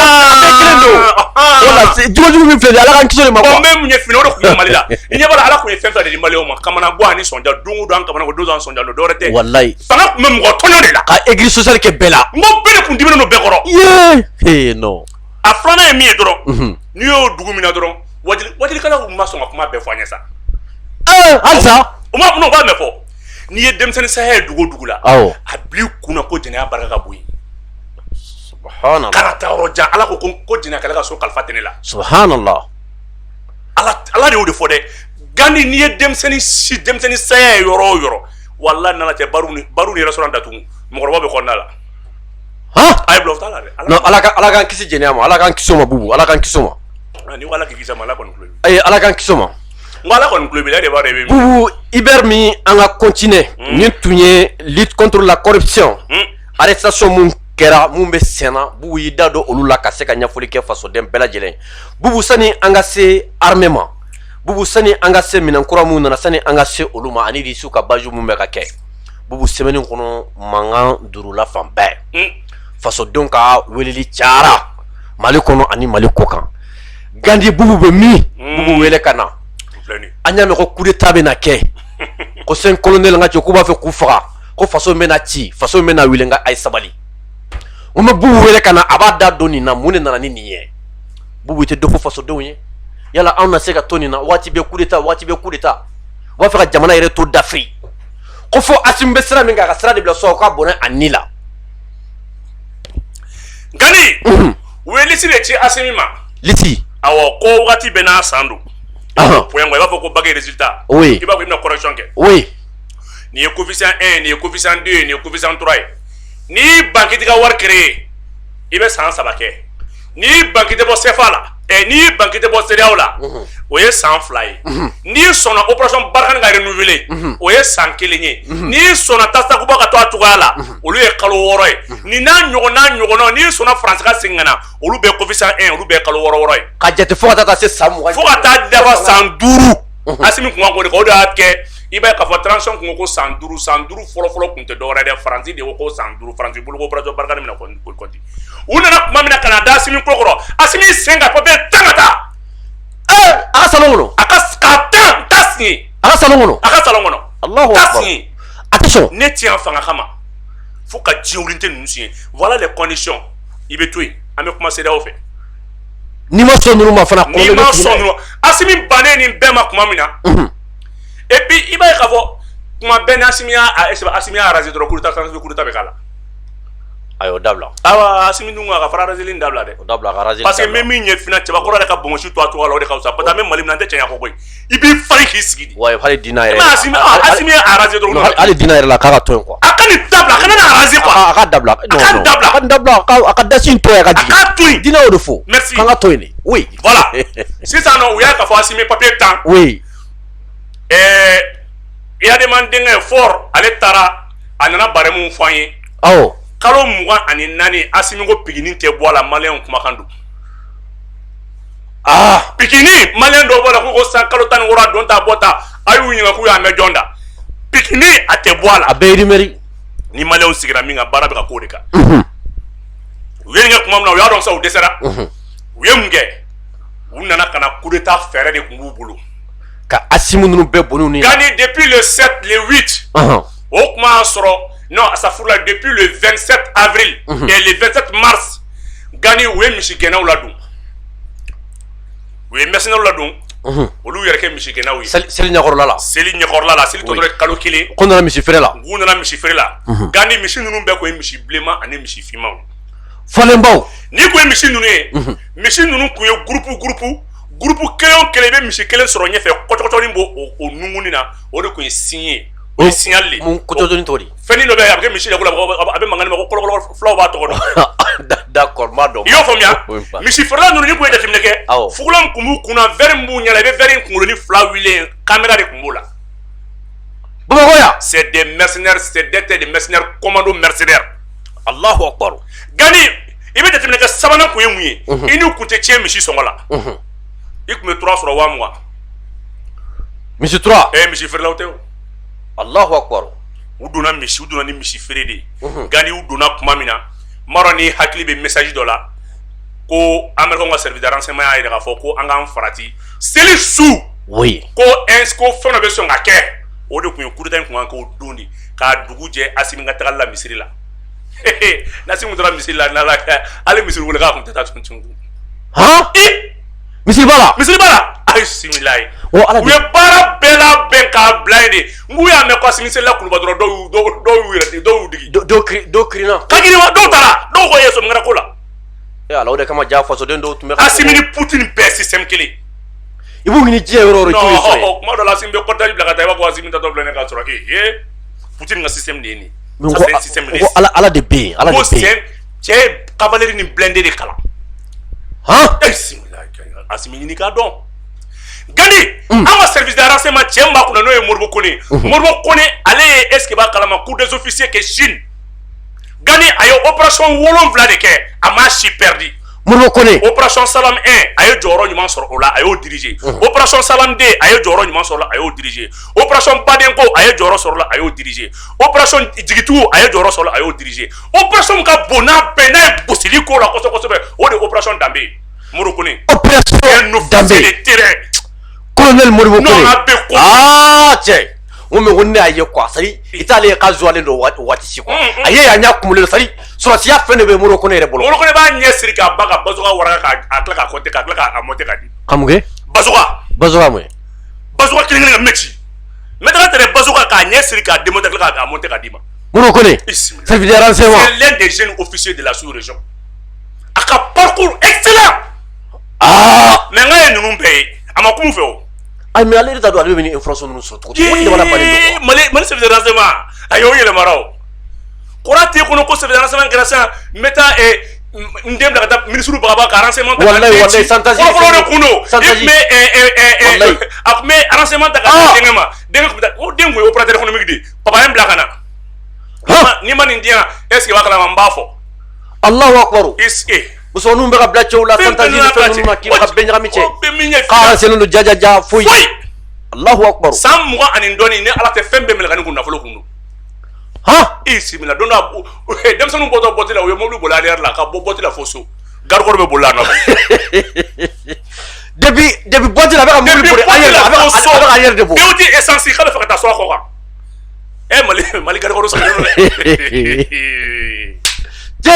jugo mi fele ala kan kiso ma ko même nye fino do ko malila inya bala ala ko ye fenta de malio ma kamana gwa ni sonja dungu do an kamana ko do an sonja do rete wallahi fanga même ko tonyo de la ka église sociale ke bela mo bele kun dibino no be koro ye no afrana e mi doro ni yo dugu mina doro wajili kala ma so ma be fo anyasa alsa o ma no ba me fo ni ye demseni sahe dugu la abli kuna ko jena baraka boyi subhanallah kana tawroja ala ko jena kala so kalfatene la subhanallah ala de o de fo de gandi ni ye demseni sahe yoro wallahi nana te baru ni restaurant datu mo ko be ko nala ay blof tala de no ala kan kisi jena ma ala kan kisoma bubu ala kan kisoma ni wala ki kisama la kon club ay ala kan kisoma ngala kon club la de ba de bubu ibermi anga continuer ni tunye lutte contre la corruption arrestation mun kera mun be sena bubu yida do olula ka se ka nyafoli ke faso dem bela jelen bubu sani anga se armement bubu sani anga se minankura mun na sani anga se oluma ani di suka baju mun be ka ke bubu semaine kono mangan durula fan bɛɛ fasodenw ka weleli cayara Mali kono ani Mali ko kan Gandi bubu be min bubu wele kana an y'a mɛn ko coup d'état bɛ na kɛ ko sen colonel nga cɛ k'u b'a fɛ k'u faga ko faso bɛ na ci faso bɛ na wele nga a ye sabali o ma bubu wele kana a b'a da don nin na mun de nana ni nin ye bubu tɛ dɔ fɔ fasodenw ye yala anw na se ka to nin na waati bɛ coup d'état waati bɛ coup d'état u b'a fɛ ka jamana yɛrɛ to dafiri ko fɔ Assimi bɛ sira min kan a ka sira de bila so k'a bɔnɛ a ni la Gani u ye lisi de ci Assimi ma lisi awɔ ko waati bɛ n'a san don point i b'a fɔ ko bague résultat oui i b'a fɔ i bɛna correction kɛ oui nin ye coefficient 1 nin ye coefficient 2 nin ye coefficient 3 ye ni banque t'i ka wari créer i bɛ san 3 kɛ ni banque tɛ bɔ CFA la ni banque tɛ bɔ CEDEAO la o ye san 2 ye ni sɔnna opération Barkhane ka renouveler o ye san 1 ye ni sɔnna Tasakuba ka to a cogoya la olu ye kalo 6 ye ni n'a ɲɔgɔnna ni sɔnna France ka segin ka na olu bɛɛ coefficient 1 olu bɛɛ kalo 6 ye ka jate fo ka taa se san 20 fo ka taa dafa san 5 Assimi kun ka ko de o de y'a kɛ i b'a ye k'a fɔ transition kun ko san 5 fɔlɔ kun tɛ dɔwɛrɛ dɛ Faransi de ko san 5 Faransi bolo ko opération Barkhane mina kɔnti u nana kuma min na ka na da Assimi ko kɔrɔ Assimi sen ka papier tan ka taa a ka salon kɔnɔ a ka tan ta signé a ka salon kɔnɔ a ka salon kɔnɔ Allahu ta akbar signé a tɛ sɔn ne tiɲɛ fanga kama fo ka diɲɛ wulinte ninnu signé voilà les conditions i bɛ to yen an bɛ kuma CEDEAO fɛ n'i ma sɔn ninnu ma fana n'i ma sɔn ninnu Assimi bannen nin bɛɛ ma kuma min na et puis i b'a ye k'a fɔ kuma bɛɛ ni Assimi y'a arrangé dɔrɔn coup d'état bɛ k'a la a y'o dabila awa Assimi dun ka fara arrangé nin dabila dɛ o dabila a ka arrangé parce que n bɛ min ye fina cɛbakɔrɔ yɛrɛ ka bongosi to a cogoya la o de ka fisa parce que an bɛ Mali min na an tɛ cɛɲa ko koyi i b'i fari k'i sigi de wa hali dina yɛrɛ Assimi y'a arrangé dɔrɔn hali dina yɛrɛ la k'a ka to yen quoi a ka nin dabila a kana nin arrangé quoi a ka dabila a ka dabila a ka dasi in to yen a ka jigin a ka to yen dina y'o de fɔ merci k'an ka to yen de oui voilà sisan nɔ u y'a k'a fɔ Assimi papier tan oui Yadema denkɛ fort ale taara a nana barɛmu fɔ an ye awɔ kalo 24 Assimi ko pikini tɛ bɔ a la maliyɛnw kumakan don pikini maliyɛn dɔw bɔ a la ko san kalo 16 a don ta bɔ ta a y'u ɲininka k'u y'a mɛn jɔn da pikini a tɛ bɔ a la a bɛɛ yirimɛri ni maliyɛnw sigira min kan baara bɛ ka k'o de kan u ye nin kɛ kuma min na u y'a dɔn sa u dɛsɛra u ye mun kɛ u nana ka na coup d'état fɛɛrɛ de tun b'u bolo ka Assimi ninnu bɛɛ bɔn'u ni Gani depuis le 7 le 8 o kuma sɔrɔ non ça fout là depuis le 27 avril et le 27 mars Gani u ye misigɛnnaw ladon u ye mercenaires ladon olu yɛrɛ kɛ misigɛnnaw ye seli ɲɛkɔrɔla la seli ɲɛkɔrɔla la seli tɔ dɔrɔn kalo 1 ko nana misi feere la u nana misi feere la Gani misi ninnu bɛɛ kun ye misi bilenman ani misi finmanw falenbaw n'i kun ye misi ninnu ye misi ninnu kun ye groupe kelen o kelen i bɛ misi kelen sɔrɔ ɲɛfɛ kɔtɔkɔtɔnin b'o o nungunni na o de kun ye signe ye o ye signal de mun kɔtɔkɔtɔnin tɔgɔ di fɛnnin dɔ bɛ yen a bɛ kɛ misi de ko la a bɛ mankan de ma ko kɔlɔkɔlɔ fulaw b'a tɔgɔ dɔn d'accord n b'a dɔn i y'o faamuya misi feerela ninnu ni kun ye jateminɛ kɛ fugulan kun b'u kunna verre min b'u ɲɛ la i bɛ verre in kunkoloni 2 wililen caméra de kun b'o la Bamakɔ yan c'est des mercenaires c'est des mercenaires commando mercenaires Allahu akbar Gani i bɛ jateminɛ kɛ sabanan kun ye mun ye i n'u kun tɛ tiɲɛ misi sɔngɔ la i kun bɛ 3 sɔrɔ 20,000 misi 3 misi feerelaw tɛ o Allahu akbar u donna ni misi feere de ye Gani u donna kuma min na n b'a dɔn ni hakili bɛ message dɔ la ko Américains ka service de renseignement y'a yira k'a fɔ ko an k'an farati seli su oui ko fɛn dɔ bɛ sɔn ka kɛ o de kun ye coup d'état in kun kan k'o don de k'a dugu jɛ Assimi ka tagali la misiri la n'Assimi kun taara misiri la n'Ala hali misiri wele k'a kun tɛ taa tun misiri b'a la ayi bisimilayi o ala u ye baara bɛɛ labɛn k'a bila yen de n k'u y'a mɛn ko Assimi selila kuluba dɔrɔn dɔw y'u digi dɔw kirinna ka girin wa dɔw taara dɔw ko ye sɔmingara ko la ala o de kama ja fasoden dɔw tun bɛ Assimi ni Poutine bɛɛ système kelen i b'u ɲini diɲɛ yɔrɔ o yɔrɔ non kuma dɔ la Assimi bɛ kɔrɔtaji bila ka taa i b'a fɔ Assimi tatɔ filɛ ne k'a sɔrɔ Poutine ka système de ye nin ça c'est un système de ala de bɛ yen ala de bɛ yen cɛ ye cavalerie ni blindé de kalan Assimi ɲini k'a dɔn Gani an ka service de renseignement cɛ min b'a kunna n'o ye Modibo Kone Modibo Kone ale ye est-ce que b'a kalama coup des officiers kɛ Chine Gani a ye opération 7 de kɛ a m'a si perdu Modibo Koné opération Salam 1 a ye jɔyɔrɔ ɲuman sɔrɔ o la a y'o diriger opération Salam 2 a ye jɔyɔrɔ ɲuman sɔrɔ la a y'o diriger opération Badenko a ye jɔyɔrɔ sɔrɔ la a y'o diriger opération Jigitugu a ye jɔyɔrɔ sɔrɔ la a y'o diriger opération ka bon n'a bɛɛ n'a ye gosili ko la kosɛbɛ o de ye opération Danbe Modibo Koné opération Danbe de terrain colonel Modibo Koné non a bɛ ko cɛ o mais on a ye quoi sari itali ka zoalen do wati si quoi aye ya nya kumule sari surasiya fɛn de bɛ Modibo Koné yɛrɛ bolo Modibo Koné b'a ɲɛ siri ka ba ka bazoka wara ka a tila ka compter ka tila ka monter ka di kamuge bazoka mo bazoka kelen ka mechi maintenant tere bazoka ka ɲɛ siri ka démonter ka monter ka di ma Modibo Koné service de renseignement c'est l'un des jeunes officiers de la sous-région a ka parcours excellent mais nga ye ninnu bɛɛ ye a ma kun fɛ o ay mais ale ta do ale bɛ ni infraction ninnu sɔrɔ cogo o de b'a bali Mali service de renseignement a y'o yɛlɛmara o kora te kono ko service de renseignement kɛra sisan n bɛ taa n den bila ka taa ministre bagaba ka renseignement ta ka wallahi santaji fɔlɔ de kun do a tun bɛ renseignement ta ka taa denkɛ ma denkɛ tun bɛ taa o den tun ye opérateur économique de papa ye n bila ka na ni ma nin di yan est ce que b'a kalama n b'a fɔ Allahu akbar muso ninnu bɛ ka bila cɛw la santaji ni fɛn ninnu na k'i ka bɛɛ ɲagami cɛ k'a renseigner do jajaja foyi Allahu akbar san 20 ani dɔɔni ni ala tɛ fɛn bɛɛ minɛ ka nin kun nafolo kun do simila don dɔ denmisɛnninw bɔtɔ bɔti la u ye mobili boli arrière la ka bɔ bɔti la fo so garikɔrɔ bɛ boli la nɔfɛ depuis bɔti la a bɛ ka mobili boli arrière a bɛ ka arrière de bɔ e o ti essence k'a bɛ fɛ ka taa so a kɔ kan Mali garikɔrɔ sɔrɔ dɛ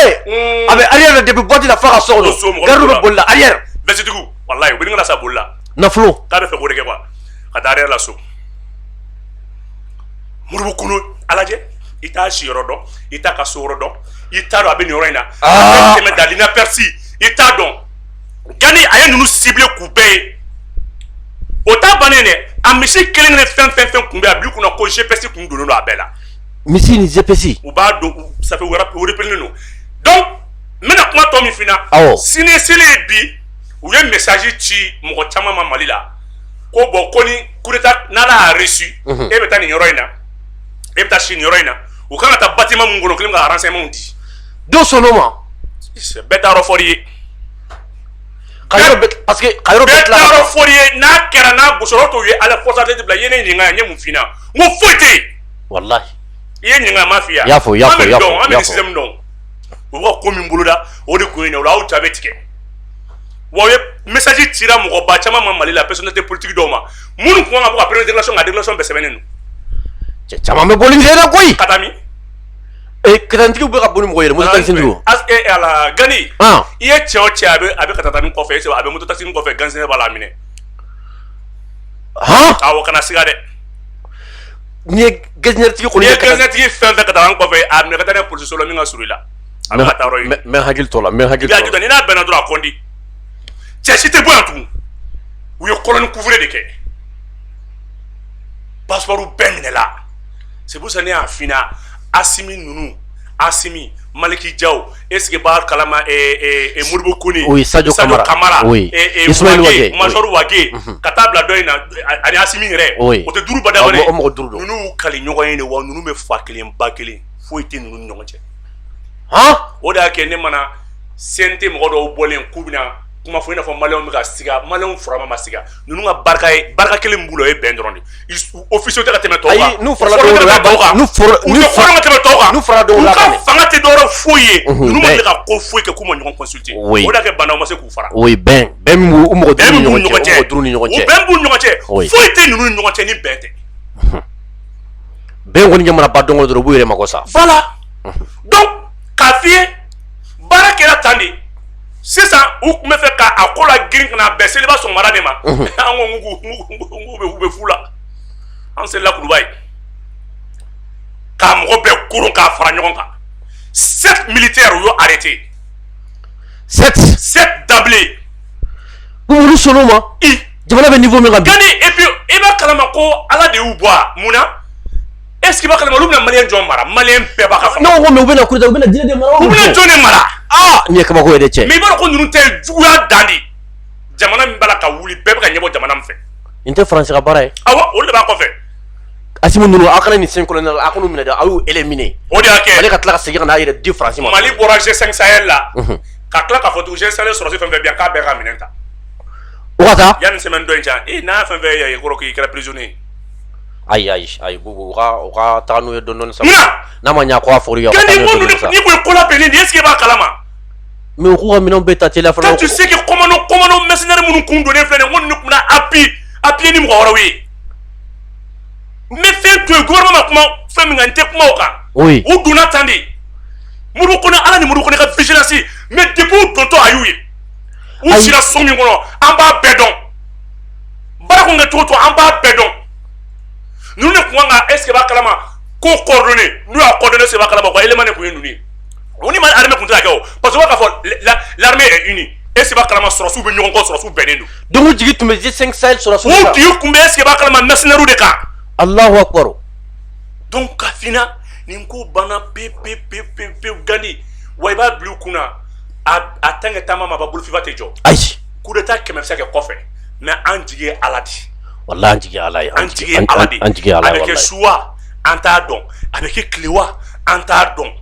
a bɛ arrière depuis bɔti la fa ka so kɔnɔ gariw bɛ boli la arrière vɛsitigiw walayi u bɛ nin kana sa boli la nafolo k'a bɛ fɛ k'o de kɛ quoi ka taa arrière la so Modibo Koné a lajɛ i t'a si yɔrɔ dɔn i t'a ka so yɔrɔ dɔn i t'a dɔn a bɛ nin yɔrɔ in na a bɛ tɛmɛ dans l'inaperçu i t'a dɔn Gani a ye ninnu ciblé k'u bɛɛ ye o t'a bannen dɛ a misi kelen kelen fɛn kun bɛ a bil'i kunna ko GPS kun donnen don a bɛɛ la misi ni GPS u b'a dɔn ça fait u repérer don donc n bɛna kuma tɔ min f'i na sini ye bi u ye message ci mɔgɔ caman ma Mali la ko bon ko ni coup d'état n'Ala y'a reçu e bɛ taa nin yɔrɔ in na e bɛ taa si nin yɔrɔ in na u kan ka taa bâtiment mun kɔnɔ kelen ka renseignement di dɔ sɔnn'o ma bɛɛ t'a yɔrɔ fɔ i ye parce que ka yɔrɔ bɛɛ t'a yɔrɔ fɔ i ye n'a kɛra n'a gosɔrɔ t'o ye ala force de bila i ye ne ɲininka n ye mun f'i ɲɛna n ko foyi tɛ yen wallahi i ye ɲininka n m'a f'i ye an bɛ nin système dɔn u ka ko min boloda o de kun ye o la aw ja bɛ tigɛ wa o ye message cira mɔgɔba caman ma Mali la personnalité politique dɔw ma minnu kun kan ka bɔ ka première déclaration ka déclaration bɛɛ sɛbɛnnen don cɛ caman bɛ boli nin yɛrɛ koyi ka taa min katantigiw bɛ ka boli mɔgɔ yɛrɛ moto taxi tigiw ala Gani i ye cɛ o cɛ a bɛ ka taa nin kɔfɛ a bɛ moto taxi nin kɔfɛ ganzinɛ b'a la minɛ awɔ kana siga dɛ ni ye ganzinɛ tigi kɔni ye ganzinɛ tigi fɛn ka taa an kɔfɛ a minɛ ka taa n'a ye police so la min ka surun i la a bɛ ka taa yɔrɔ ye mɛ hakili t'o la ni n'a bɛnna dɔrɔn a kɔndi cɛ si tɛ bɔ yan tugun u ye colonne couvre de kɛ passeport bɛɛ minɛ la c'est pour ça ne y'a f'i ɲɛna Asimi Maliki Diaw est-ce que b'a kalama Modibo Koné Sadio Kamara Ismaël Wage Major Wage ka taa bila dɔ in na ani Asimi yɛrɛ o tɛ duuru bada wɛrɛ ninnu kali ɲɔgɔn ye de wa ninnu bɛ fa kelen ba kelen foyi tɛ ninnu ni ɲɔgɔn cɛ o de y'a kɛ ne mana CNT mɔgɔ dɔw bɔlen k'u bɛna kuma fɔ i n'a fɔ maliyɛnw bɛ ka siga maliyɛnw furama ma siga ninnu ka barika kelen b'u la o ye bɛn dɔrɔn de officier tɛ ka tɛmɛ tɔw kan n'u farala dɔw kan n'u farala dɔw la ka fanga tɛ dɔwɛrɛ foyi ye ninnu ma deli ka ko foyi kɛ k'u ma ɲɔgɔn consulter o de y'a kɛ bana u ma se k'u fara o ye bɛn min b'u mɔgɔ duuru ni ɲɔgɔn cɛ bɛn b'u ni ɲɔgɔn cɛ foyi tɛ ninnu ni ɲɔgɔn cɛ ni bɛn tɛ bɛn kɔni jamana ba dɔn dɔrɔn u b'u yɛrɛ mago sa voilà donc k'a f'i ye baara kɛra tan de sisan u tun bɛ fɛ k'a ko la girin ka na bɛn seliba sɔgɔmada de ma an ko k'u bɛ fu la an selila kuluba ye k'a mɔgɔ bɛɛ koron k'a fara ɲɔgɔn kan 7 militaires u y'o arrêté 7 dablés olu sɔnn'o ma jamana bɛ niveau min kan bi Gani et puis i b'a kalama ko ala de y'u bɔ a mun na est-ce que i b'a kalama olu bɛna maliyɛn jɔn mara maliyɛn bɛɛ b'a ka fanga non ko mais u bɛna coup d'état u bɛna diinɛ de mara u bɛna jɔn de mara nin ye kabako ye dɛ cɛ mais i b'a dɔn ko ninnu tɛ juguya dan de jamana min b'a la ka wuli bɛɛ bɛ ka ɲɛbɔ jamana min fɛ nin tɛ faransi ka baara ye awɔ olu de b'a kɔfɛ Assimi ninnu aw kana nin sen colonel aw k'u minɛ dɛ aw y'u éliminer o de y'a kɛ Mali ka tila ka segin ka n'a yɛrɛ di faransi ma Mali bɔra G5 Sahel la ka tila k'a fɔ tugun j'ai installé sɔrɔsi fɛn fɛn bi yan k'a bɛɛ ka minɛn ta o ka taa yanni semaine dɔ in cɛ n'a fɛn fɛn ye kɔrɔ k'i kɛra prisonnier ayi bubu o ka taga n'u ye dɔɔni sa munna n'a ma ɲa ko a fɔra ya Gani ni ko ko la bɛnnen est-ce que b'a kalama mais k'u ka minɛnw bɛɛ ta teliya fana quand tu sais que commando mercenaire minnu kun donnen filɛ nin ye n ko ninnu kun bɛna appuyer ni mɔgɔ wɛrɛw ye n bɛ fɛn to yen gouvernement ma kuma fɛn min kan n tɛ kuma o kan oui u donna tan de Modibo Kone ala ni Modibo Kone ka vigilance mais depuis u dontɔ a y'u ye u sira so min kɔnɔ an b'a bɛɛ dɔn baara kun kɛ cogo cogo an b'a bɛɛ dɔn ninnu de kun kan ka est ce que b'a kalama ko coordonné n'u y'a coordonné est ce que b'a kalama ko élément de kun ye ninnu ye o ni ma armée kun tɛ ka kɛ o parce que u b'a fɔ l'armée est unie est ce que b'a kalama sɔrɔsiw bɛ ɲɔgɔn kɔ sɔrɔsiw bɛnnen don donc u jigi tun bɛ G5 Sahel sɔrɔsiw u jigi kun bɛ est ce que b'a kalama mercenaires de kan Allahu akbar donc ka fina nin ko banna pewu Gani wa i b'a bila u kunna a tant que taama ma ban bolo fifa tɛ jɔ ayi coup d'état kɛmɛ bɛ se ka kɛ kɔfɛ mais an jigi ye Ala de wallahi an jigi ye Ala ye an jigi ye Ala de an jigi ye Ala a bɛ kɛ su wa an t'a dɔn a bɛ kɛ tile wa an t'a dɔn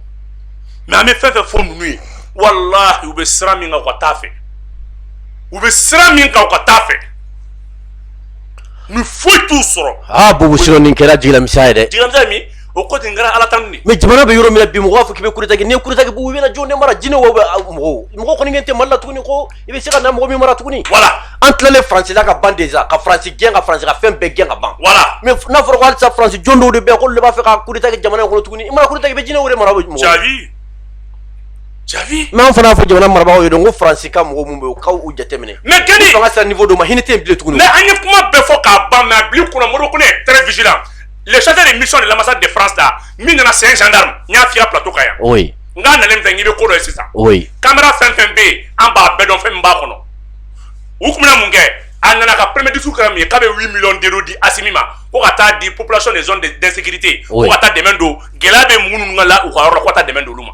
mais an bɛ fɛn fɛn fɔ ninnu ye wallahi u bɛ siran min kan u ka taa fɛ u bɛ siran min kan u ka taa fɛ ni foyi t'u sɔrɔ bubu siro nin kɛra jigilamisa ye dɛ jigilamisa ye min o ko ten kɛra Ala tanu de mais jamana bɛ yɔrɔ min na bi mɔgɔ b'a fɔ k'i bɛ coup d'état kɛ n'i ye coup d'état kɛ bubu i bɛna jɔn de mara jinɛ wa mɔgɔ kɔni kɛ tɛ Mali la tuguni ko i bɛ se ka na mɔgɔ min mara tuguni voilà an tilalen Faransi la ka ban déjà ka Faransi gɛn ka Faransi ka fɛn bɛɛ gɛn ka ban voilà mais n'a fɔra ko halisa Faransi jɔn dɔw de bɛ yan k'olu de b'a fɛ ka coup d'état kɛ jamana in kɔnɔ tuguni i mana coup d'état kɛ i bɛ jinɛ o de mara mɔgɔ Javi mais an fana y'a fɔ jamana marabagaw ye dɔn ko Faransi ka mɔgɔ mun bɛ yen u k'u jateminɛ mais Gani fanga sera niveau dɔ ma hinɛ tɛ yen bilen tuguni mais an ye kuma bɛɛ fɔ k'a ban mais a bila i kunna Modibo Kone est très vigilant le chargé de mission de l'ambassade de France là min nana c'est un gendarme n y'a f'i ka plateau kan yan oui n k'a nalen fɛ n k'i bɛ ko dɔ ye sisan oui caméra fɛn fɛn bɛ yen an b'a bɛɛ dɔn fɛn min b'a kɔnɔ u tun bɛna mun kɛ a nana ka premier discours kɛra min ye k'a bɛ 8 millions d'euros di Assimi ma ko ka taa di population des zones d'insécurité ko ka taa dɛmɛ don gɛlɛya bɛ minnu la u ka yɔrɔ la ko ka taa dɛmɛ don olu ma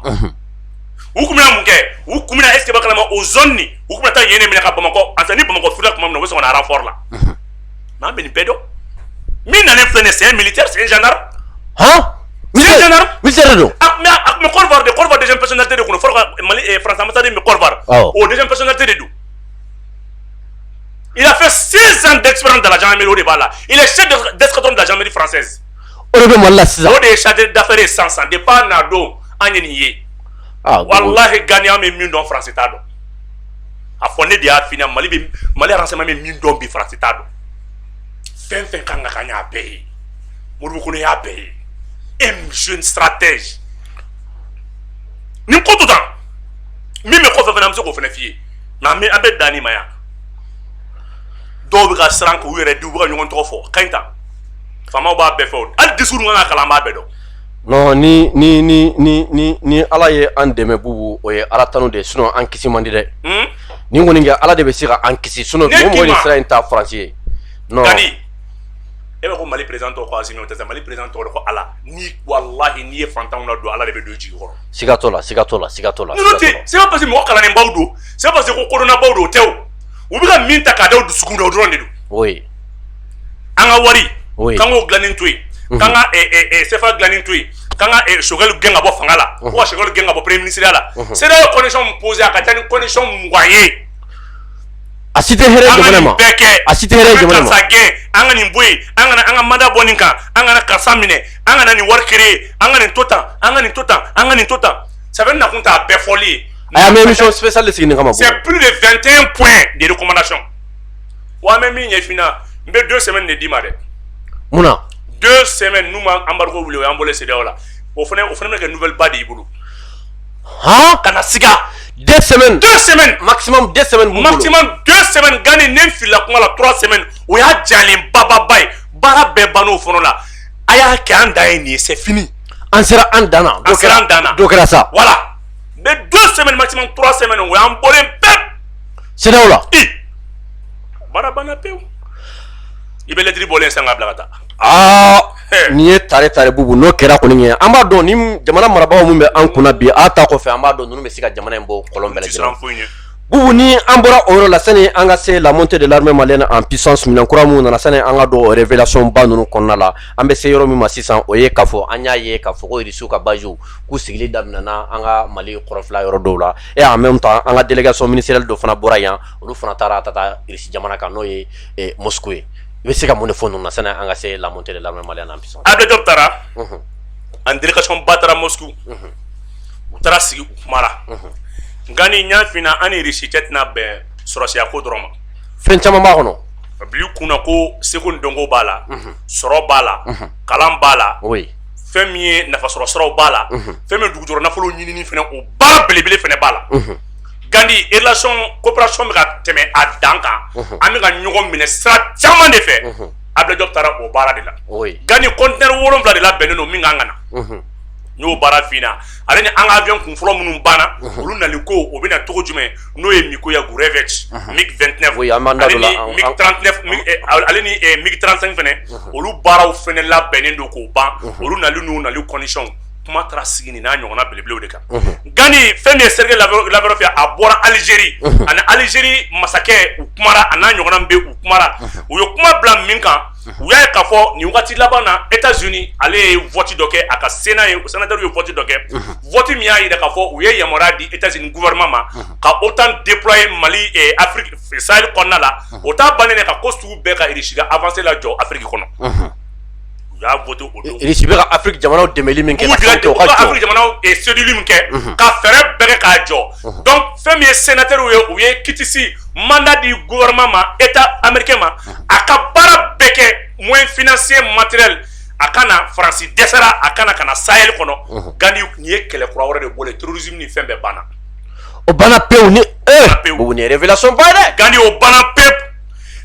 u tun bɛna mun kɛ u tun bɛna est ce que b'a kalama o zone nin u tun bɛna taa yen de minɛ ka Bamakɔ en fait ni Bamakɔ filɛ tuma min na u bɛ sɔn ka na renfort la mais an bɛ nin bɛɛ dɔn min nalen filɛ nin ye c'est un militaire c'est un gendarme c'est un gendarme militaire de don mais Côte d'Ivoire deuxième personnalité de kun fɔlɔ ka Mali France ambassade min bɛ Côte d'Ivoire o deuxième personnalité de don il a fait 6 ans d'expérience dans la gendarmerie o de b'a la il est chef d'escadron de la gendarmerie française o de bɛ Mali la sisan o de ye chargé d'affaires ye sisan depuis a na don an ye nin ye wallahi Gani an bɛ min dɔn France t'a dɔn a fɔ ne de y'a f'i ɲɛna Mali renseignement bɛ min dɔn bi France t'a dɔn fɛn fɛn kan ka kɛ an y'a bɛɛ ye Modibo Kone y'a bɛɛ ye un jeune stratège nin ko to tan min bɛ kɔfɛ fana an bɛ se k'o fana f'i ye mais an bɛ dan nin ma yan dɔw bɛ ka siran k'u yɛrɛ di u bɛ ka ɲɔgɔn tɔgɔ fɔ kaɲi tan faamaw b'a bɛɛ fɛ o hali discours kan ka kalan an b'a bɛɛ dɔn non ni Ala ye an dɛmɛ bubu o ye Ala tanu de sinon an kisi man di dɛ ni kɔni kɛ Ala de bɛ se ka an kisi sinon mɔgɔ ni sira in ta Faransi ye non Gani e bɛ ko Mali président tɔgɔ ko Assimi o tɛ Mali président tɔgɔ ko Ala ni wallahi n'i ye fantanw la don Ala de bɛ don i jigi kɔrɔ siga t'o la n'o tɛ c'est pas parce que mɔgɔ kalannenbaw don c'est pas parce que ko kodɔnnabaw don o tɛ o u bɛ ka min ta k'a da o dusukun na o dɔrɔn de don oui an ka wari k'an k'o dilanni to yen k'an ka CFA dilanni to yen k'an ka Choguel gɛn ka bɔ fanga la ko ka Choguel gɛn ka bɔ premier ministère la CEDEAO ye condition min posé a ka ca ni condition 20 ye a si tɛ hɛrɛ jamana ma a si tɛ hɛrɛ jamana ma karisa gɛn an ka nin bɔ yen an ka mandat bɔ nin kan an kana karisa minɛ an kana nin wari créer an ka nin to tan an ka nin to tan an ka nin to tan ça fait nakun t'a bɛɛ fɔli ye a y'a mɛ émission spéciale de sigi nin kama c'est plus de 21 points de recommandation wa an bɛ min ɲɛfina n bɛ 2 semaines de d'i ma dɛ mun na 2 semaines n'u ma embargo wuli o y'an bɔlen CEDEAO la o fana bɛ kɛ nouvelle ba de y'i bolo ka na siga 2 semaines maximum 2 semaines Gani ne filila kuma la 3 semaines o y'a jalen bababa ye baara bɛɛ bann'o fana la a y'a kɛ an dan ye nin ye c'est fini an sera an dan na dɔ kɛra sa voilà mais 2 semaines maximum 3 semaines o y'an bɔlen bɛɛ CEDEAO la baara banna pewu i bɛ lettre bɔlen san ka bila ka taa nin ye tare bubu n'o kɛra kɔni ye an b'a dɔn ni jamana marabagaw min bɛ an kunna bi a ta kɔfɛ an b'a dɔn ninnu bɛ se ka jamana in bɔ kɔlɔn bɛɛ lajɛlen bubu ni an bɔra o yɔrɔ la sani an ka se la montée de l'armée malienne en puissance minɛn kura mun nana sani an ka don révélation ba ninnu kɔnɔna la an bɛ se yɔrɔ min ma sisan o ye k'a fɔ an y'a ye k'a fɔ ko irisiw ka baziw k'u sigili daminɛna an ka mali kɔrɔfila yɔrɔ dɔw la et en même temps an ka délégation ministérielle dɔ fana bɔra yan olu fana taara ka taa irisi jamana kan n'o ye Moscou ye i bɛ se ka mun de fɔ ninnu na sani an ka se la montée de l'armée malienne en puissance. Abdou Diop taara en délégation ba taara Moscou u taara sigi u kumara nka ni ɲa finna an ni irisi cɛ tɛna bɛn sɔrɔsiya ko dɔrɔn ma fɛn caman b'a kɔnɔ a bil'i kunna ko seko ni dɔnko b'a la sɔrɔ b'a la kalan b'a la fɛn min ye nafasɔrɔ siraw b'a la fɛn min dugujɔrɔ nafolo ɲinini fɛnɛ o baara belebele fɛnɛ b'a la Gandi relation coopération bɛ ka tɛmɛ a dan kan an bɛ ka ɲɔgɔn minɛ sira caman de fɛ Abdou Diop taara o baara de la Gandi conteneur 7 de labɛnnen don min kan ka na n y'o baara f'i ɲɛna ale ni an ka avion kun fɔlɔ minnu banna olu nali ko o bɛ na cogo jumɛn n'o ye Mikoya Gurevec MiG 29 ale ni MiG 39 ale ni MiG 35 fɛnɛ olu baaraw fɛnɛ labɛnnen don k'o ban olu nali n'u nali condition kuma taara sigi nin n'a ɲɔgɔnna belebelew de kan Gandi fɛn min ye Serge Lavrov fɛ a bɔra Algérie ani Algérie masakɛ u kumara a n'a ɲɔgɔnna bɛ u kumara u ye kuma bila min kan u y'a ye k'a fɔ nin wagati laban na États-Unis ale ye vote dɔ kɛ a ka Sénat ye sénateur ye vote dɔ kɛ vote min y'a yira k'a fɔ u ye yamaruya di États-Unis gouvernement ma ka OTAN déployer Mali Afrique Sahel kɔnɔna la o t'a bannen ka ko sugu bɛɛ ka Russie ka avancé la jɔ Afrique kɔnɔ u y'a voté o don Russie bɛ ka Afrique jamanaw dɛmɛli min kɛ u ka Afrique jamanaw cédule min kɛ ka fɛɛrɛ bɛɛ kɛ k'a jɔ donc fɛn min ye sénateur ye u ye kitisi mandat di gouvernement ma état américain ma a ka baara bɛɛ kɛ moyen financier matériel a kana Faransi dɛsɛra a kana ka na Sahel kɔnɔ Gandi nin ye kɛlɛ kura wɛrɛ de bɔlen terrorisme ni fɛn bɛɛ banna o banna pewu ni pewu ni révélation ba dɛ Gandi o banna pewu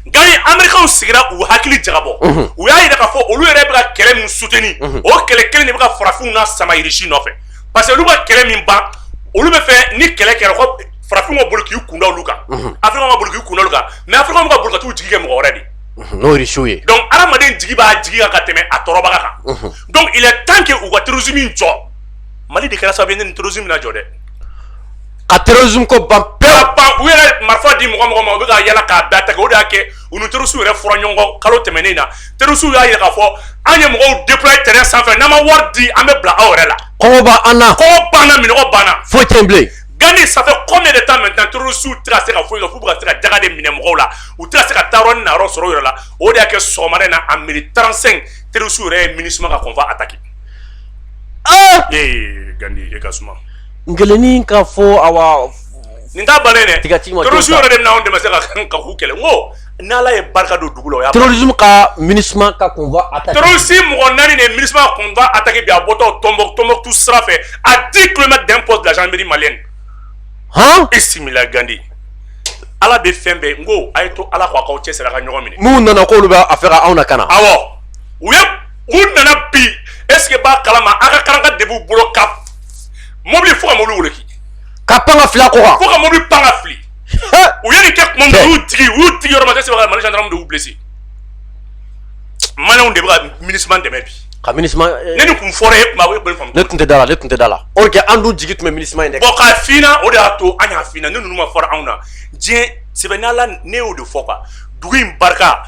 Gandi américains sigira u hakili jagabɔ u y'a yira k'a fɔ olu yɛrɛ bɛ ka kɛlɛ min soutenir o kɛlɛ kelen de bɛ ka farafinw na sama Russie nɔfɛ parce que olu ka kɛlɛ min ban olu bɛ fɛ ni kɛlɛ kɛra ko farafinw ka boli k'i kunda olu kan africains ka boli k'i kunda olu kan mais africains bɛ ka boli ka t'u jigi kɛ mɔgɔ wɛrɛ de n'o Russie ye donc adamaden jigi b'a jigi kan ka tɛmɛ a tɔɔrɔbaga kan donc il est temps que u ka terrorisme in jɔ Mali de kɛra sababu ye ni terrorisme na jɔ dɛ ka terrorisme ko ban pewu ban u yɛrɛ marifa di mɔgɔ mɔgɔ ma u bɛ ka yala k'a bɛɛ attaquer o de y'a kɛ u ni terroristes yɛrɛ fɔra ɲɔgɔn kɔ kalo tɛmɛnen na terroristes y'a yira k'a fɔ an ye mɔgɔw déployer terrain sanfɛ n'an ma wari di an bɛ bila aw yɛrɛ la kɔngɔ b'an na kɔngɔ banna minɔgɔ banna foyi tɛ yen bilen Gandi ça fait combien de temps maintenant terroristes tɛ ka se ka foyi kɛ f'u bɛ ka se ka jaga de minɛ mɔgɔw la u tɛ ka se ka taa yɔrɔ ni na yɔrɔ sɔrɔ u yɛrɛ la o de y'a kɛ sɔgɔmada in na a midi 35 terroristes yɛrɛ ye MINUSMA ka convoi attaquer Gandi e ka suma ngeleni k'a fɔ awa nin t'a bannen dɛ terroristes yɛrɛ de bɛna anw dɛmɛ se ka k'u kɛlɛ n ko n'Ala ye barika don dugu la o y'a terrorisme ka MINUSMA ka convoi attaquer terroristes mɔgɔ 4 de MINUSMA ka convoi attaquer bi a bɔtɔ Tombouctou sira fɛ à 10 km d'un poste de la gendarmerie malienne Isimila Gandi Ala bɛ fɛn bɛɛ n ko a ye to Ala kɔ a k'aw cɛsiri a ka ɲɔgɔn minɛ mun nana k'olu bɛ a fɛ ka anw lakana awɔ u nana bi est-ce que b'a kalama a ka karanka de b'u bolo ka mobili fo ka mobili woloki ka pan ka fili a kɔ kan fo ka mobili pan ka fili u ye nin kɛ tuma min u y'u tigi yɔrɔ ma tɛ se ka Mali gendarme de y'u blessé maliyɛnw de bɛ ka MINUSMA dɛmɛ bi ka MINUSMA ne nin kun fɔra e kuma e bɛ faamu ne tun tɛ da la or que an dun jigi tun bɛ MINUSMA in dɛ bon k'a f'i ɲɛna o de y'a to an y'a f'i ɲɛna ne ninnu ma fɔra anw na diɲɛ sɛbɛn n'Ala ne y'o de fɔ quoi dugu in barika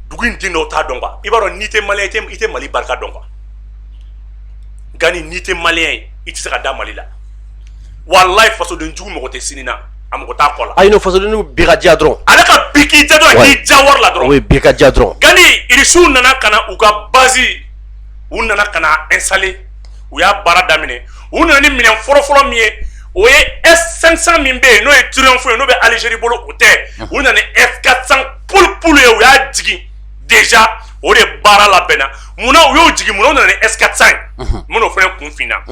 dugu in den dɔw t'a dɔn quoi i b'a dɔn n'i tɛ maliyɛn i tɛ Mali barika dɔn quoi Gandi n'i tɛ maliyɛn ye i tɛ se ka da Mali la walayi fasoden jugu mɔgɔ tɛ sini na a mɔgɔ t'a kɔ la ayi n'o fasodenniw bi ka diya dɔrɔn ale ka bi k'i diya dɔrɔn k'i diya wari la dɔrɔn o ye bi ka diya dɔrɔn Gandi irisiw nana ka na u ka base u nana ka na installer u y'a baara daminɛ u nana ni minɛn fɔlɔfɔlɔ min ye o ye S500 min bɛ yen n'o ye Triomphe ye n'o bɛ Algérie bolo o tɛ u nana ni F400 pulu ye u y'a jigin déjà o de baara labɛnna munna u y'o jigin munna u nana ni S400 ye n bɛna o fana kun f'i ɲɛna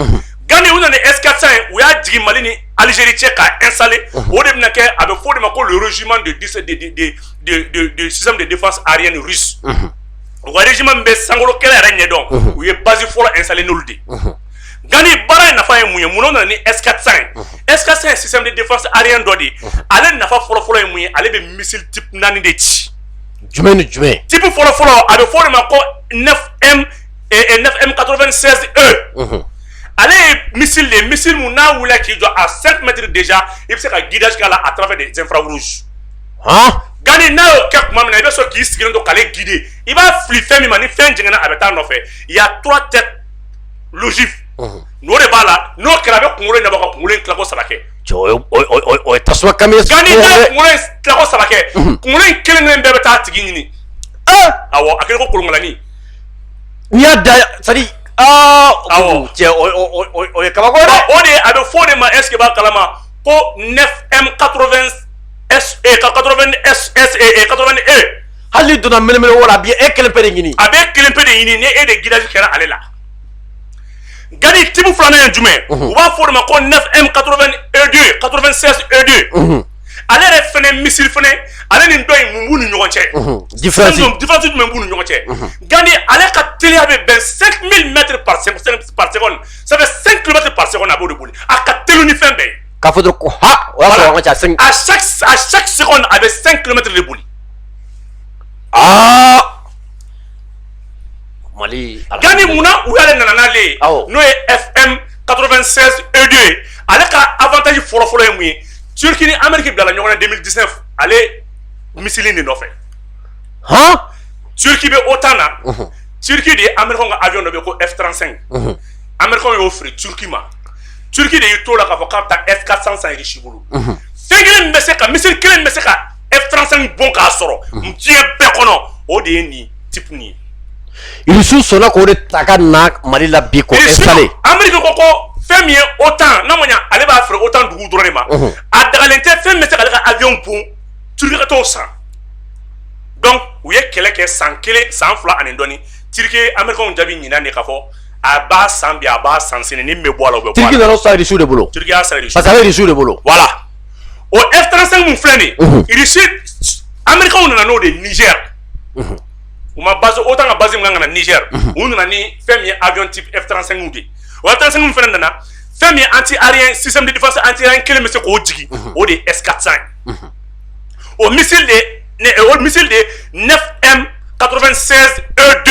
Gandi u nana ni S400 ye u y'a jigin Mali ni Algérie cɛ k'a installer o de bɛna kɛ a bɛ fɔ o de ma ko le régiment de système de défense aérienne russe u ka régiment min bɛ sankolo kɛlɛ yɛrɛ ɲɛdɔn u ye base fɔlɔ installer n'olu de Gandi baara in nafa ye mun ye munna u nana ni S400 ye S400 ye système de défense aérienne dɔ de ye ale nafa fɔlɔfɔlɔ ye mun ye ale bɛ missile type 4 de ci jumɛn ni jumɛn type fɔlɔfɔlɔ a bɛ fɔ o de ma ko 9M 96E ale ye missile missile mun n'a wulila k'i jɔ à 5 mètres déjà i bɛ se ka guidage k'a la à travers des infrarouges Gani n'a y'o kɛ tuma min na i bɛ sɔn k'i sigilen to k'ale guider i b'a fili fɛn min ma ni fɛn jiginna a bɛ taa nɔfɛ il y a 3 têtes logiques n'o de b'a la n'o kɛra a bɛ kunkolo in labɔ ka kunkolo in tilako 3 kɛ o ye tasuma kami Gani n'a ye kunkolo in tilako 3 kɛ kunkolo in kelen bɛɛ bɛ taa tigi ɲini awɔ a kɛlen ko kolonkalani n'i y'a da c'est-à-dire cɛ o ye kabako ye dɛ o de a bɛ fɔ o de ma est-ce que b'a kalama ko 9M80 80E hali n'i donna mɛlɛmɛlɛ wala a bɛ e kelen pe de ɲini a bɛ kelen pe de ɲini ni e de guidage kɛra ale la Gani tibu filanan ye jumɛn u b'a fɔ o de ma ko 9M82 96E2 ale yɛrɛ fɛnɛ missile fɛnɛ ale ni dɔ in mun b'u ni ɲɔgɔn cɛ différence jumɛn b'u ni ɲɔgɔn cɛ Gani ale ka teliya bɛ bɛn 5000 mètres par seconde ça fait 5 km par seconde a b'o de boli a ka teli ni fɛn bɛɛ ye k'a fɔ dɔrɔn ko ha o y'a sɔrɔ an ka ca à chaque seconde a bɛ 5 km de boli Mali Gani munna u y'ale nana n'ale ye n'o ye FM 96E2 ale ka avantage fɔlɔfɔlɔ ye mun ye Turquie ni Amérique bilala ɲɔgɔn na 2019 ale missile de nɔfɛ Turquie bɛ OTAN na Turquie de ye Américain ka avion dɔ bɛ yen ko F35 Américain y'o feere Turquie ma Turquie de y'i to la k'a fɔ k'a bɛ taa F400 san Russie bolo fɛn kelen bɛ se ka missile kelen bɛ se ka F35 bon k'a sɔrɔ diɲɛ bɛɛ kɔnɔ o de ye nin type nin ye Russie sɔnna k'o de ta ka na Mali la bi k'o installer Amérique ko fɛn min ye OTAN n'a ma ɲɛ ale b'a feere OTAN dugu dɔrɔn de ma a dagalen tɛ fɛn bɛ se k'ale ka avion bon Turquie ka t'o san donc u ye kɛlɛ kɛ san 1 san 2 ani dɔɔni Turquie Américains jaabi ɲinan de k'a fɔ a b'a san bi a b'a san sini ni min bɛ bɔ a la o bɛ bɔ a la Turquie nana san Russie de bolo Turquie y'a san Russie parce que ale Russie de bolo voilà o F35 mun filɛ nin ye Russie Américains nana n'o de Niger u ma base OTAN ka base min kan ka na Niger u nana ni fɛn min ye avion type F35 de o F35 min fɛnɛ nana fɛn min ye anti-aérien système de défense anti-aérien kelen bɛ se k'o jigin o de ye S400 o missile de 9M96E2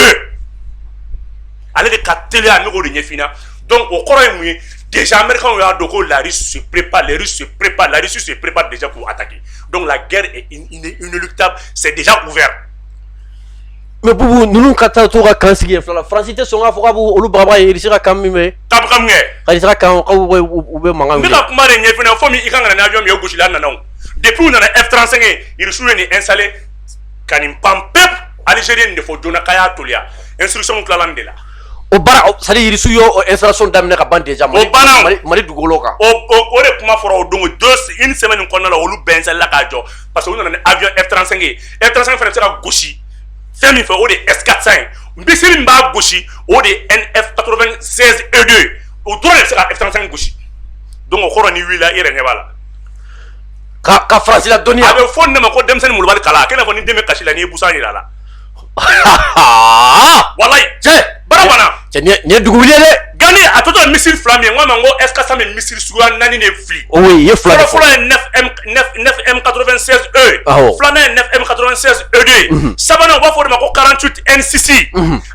ale de ka teliya ne k'o de ɲɛfin na donc o kɔrɔ ye mun ye déjà Américains y'a dɔn ko la Russie se prépare les Russes se préparent la Russie se prépare déjà pour attaquer donc la guerre est inéluctable c'est déjà ouvert mais bubu ninnu ka taa to ka kan sigi yen fila la Faransi tɛ sɔn k'a fɔ k'a b'u olu barabaga ye Russie ka kan min bɛ k'a bɛ kan min kɛ ka Russie ka kan k'u bɛ mankan wuli n bɛ ka kuma de ɲɛfin na fo min i kan ka na ni avion min ye gosili a nana o depuis u nana F35 ye Russie ye nin installé ka nin pan pepu Algérien de fɔ joona k'a y'a toliya instruction tilala nin de la o baara c'est-à-dire Russie y'o installation daminɛ ka ban déjà Mali dugukolo kan o de kuma fɔra o don une semaine kɔnɔna la olu bɛɛ installé la k'a jɔ parce que u nana ni avion F35 ye F35 fana bɛ se ka gosi fɛn min fɛ o de ye S400 ye missile min b'a gosi o de ye NF96E2 o dɔrɔn de bɛ se ka F35 gosi donc o kɔrɔ ni wulila i yɛrɛ ɲɛ b'a la ka Faransi la dɔnniya a bɛ fɔ nin de ma ko denmisɛnnin mulubali kala a kɛ i n'a fɔ ni den bɛ kasi la n'i ye busan yir'a la walayi bara banna cɛ nin ye dugu wuli ye dɛ Gani a tɔ to missile fila min ye n ko a ma n ko S400 bɛ missile suguya 4 de fili oui i ye fila de fɔ fɔlɔ ye 9M96E filanan ye 9M96E2 sabanan u b'a fɔ o de ma ko 48 N6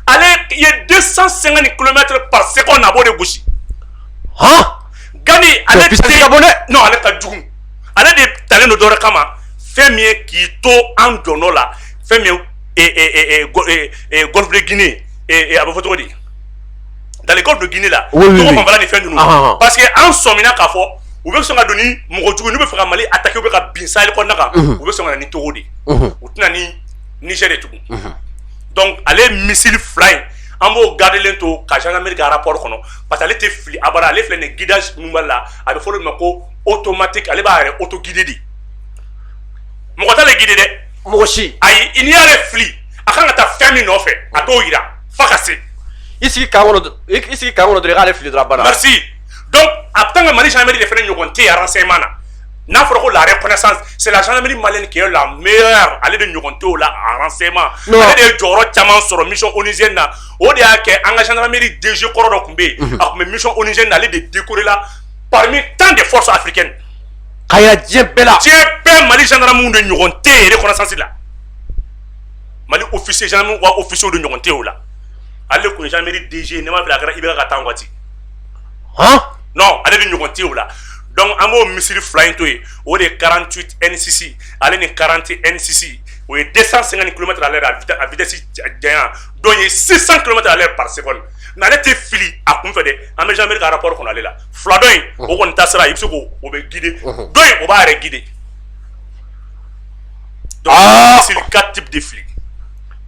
ale ye 250 km par seconde a b'o de gosi Gani ale non ale ka jugu ale de talen don dɔ wɛrɛ kama fɛn min ye k'i to an jɔnɔ la fɛn min ye Golfe de Guinée a bɛ fɔ cogo di dans les golfe de Guinée la tɔgɔ fanfɛla ni fɛn ninnu parce que an sɔmina k'a fɔ u bɛ sɔn ka don ni mɔgɔ jugu n'u bɛ fɛ ka Mali attaquer u bɛ ka bin Sahel kɔnɔna kan u bɛ sɔn ka na ni Togo de u tɛna ni Niger de tugun donc ale missile fila in an b'o gardelen to ka gendarmerie ka rapport kɔnɔ parce que ale tɛ fili abada ale filɛ nin guidage min b'a la a bɛ fɔ o de ma ko automatique ale b'a yɛrɛ auto guider de mɔgɔ t'ale guider dɛ mɔgɔ si ayi n'i y'ale fili a kan ka taa fɛn min nɔfɛ a t'o yira f'a ka se i sigi kan kɔnɔ dɔrɔn i k'ale fili dɔrɔn a banna merci donc a tant que Mali gendarmerie de fɛnɛ ɲɔgɔn tɛ yen renseignement na n'a fɔra ko la reconnaissance c'est la gendarmerie malienne qui est la meilleure ale de ɲɔgɔn tɛ o la en renseignement ale de ye jɔyɔrɔ caman sɔrɔ mission onusienne na o de y'a kɛ an ka gendarmerie DG kɔrɔ dɔ tun bɛ yen a tun bɛ mission onusienne na ale de décoré la parmi tant de forces africaines ka yira diɲɛ bɛɛ la diɲɛ bɛɛ Mali gendarme de ɲɔgɔn tɛ yen reconnaissance la Mali officier gendarme wa officier de ɲɔgɔn tɛ o la ale kun ye gendarmerie DG ne m'a fili a kɛra IBK ka temps waati non ale ni ɲɔgɔn tɛ o la donc an b'o misiri fila in to yen o de ye 48 N6 ale ni 40 N6 o ye 250 km à l'heure à vitesse janya donc ye 600 km à l'heure par seconde mais ale tɛ fili a kunfɛ dɛ an bɛ gendarmerie ka rapport kɔnɔ ale la fila dɔ in o kɔni ta sira i bɛ se k'o bɛ guider dɔ in o b'a yɛrɛ guider donc c'est 4 types de flics.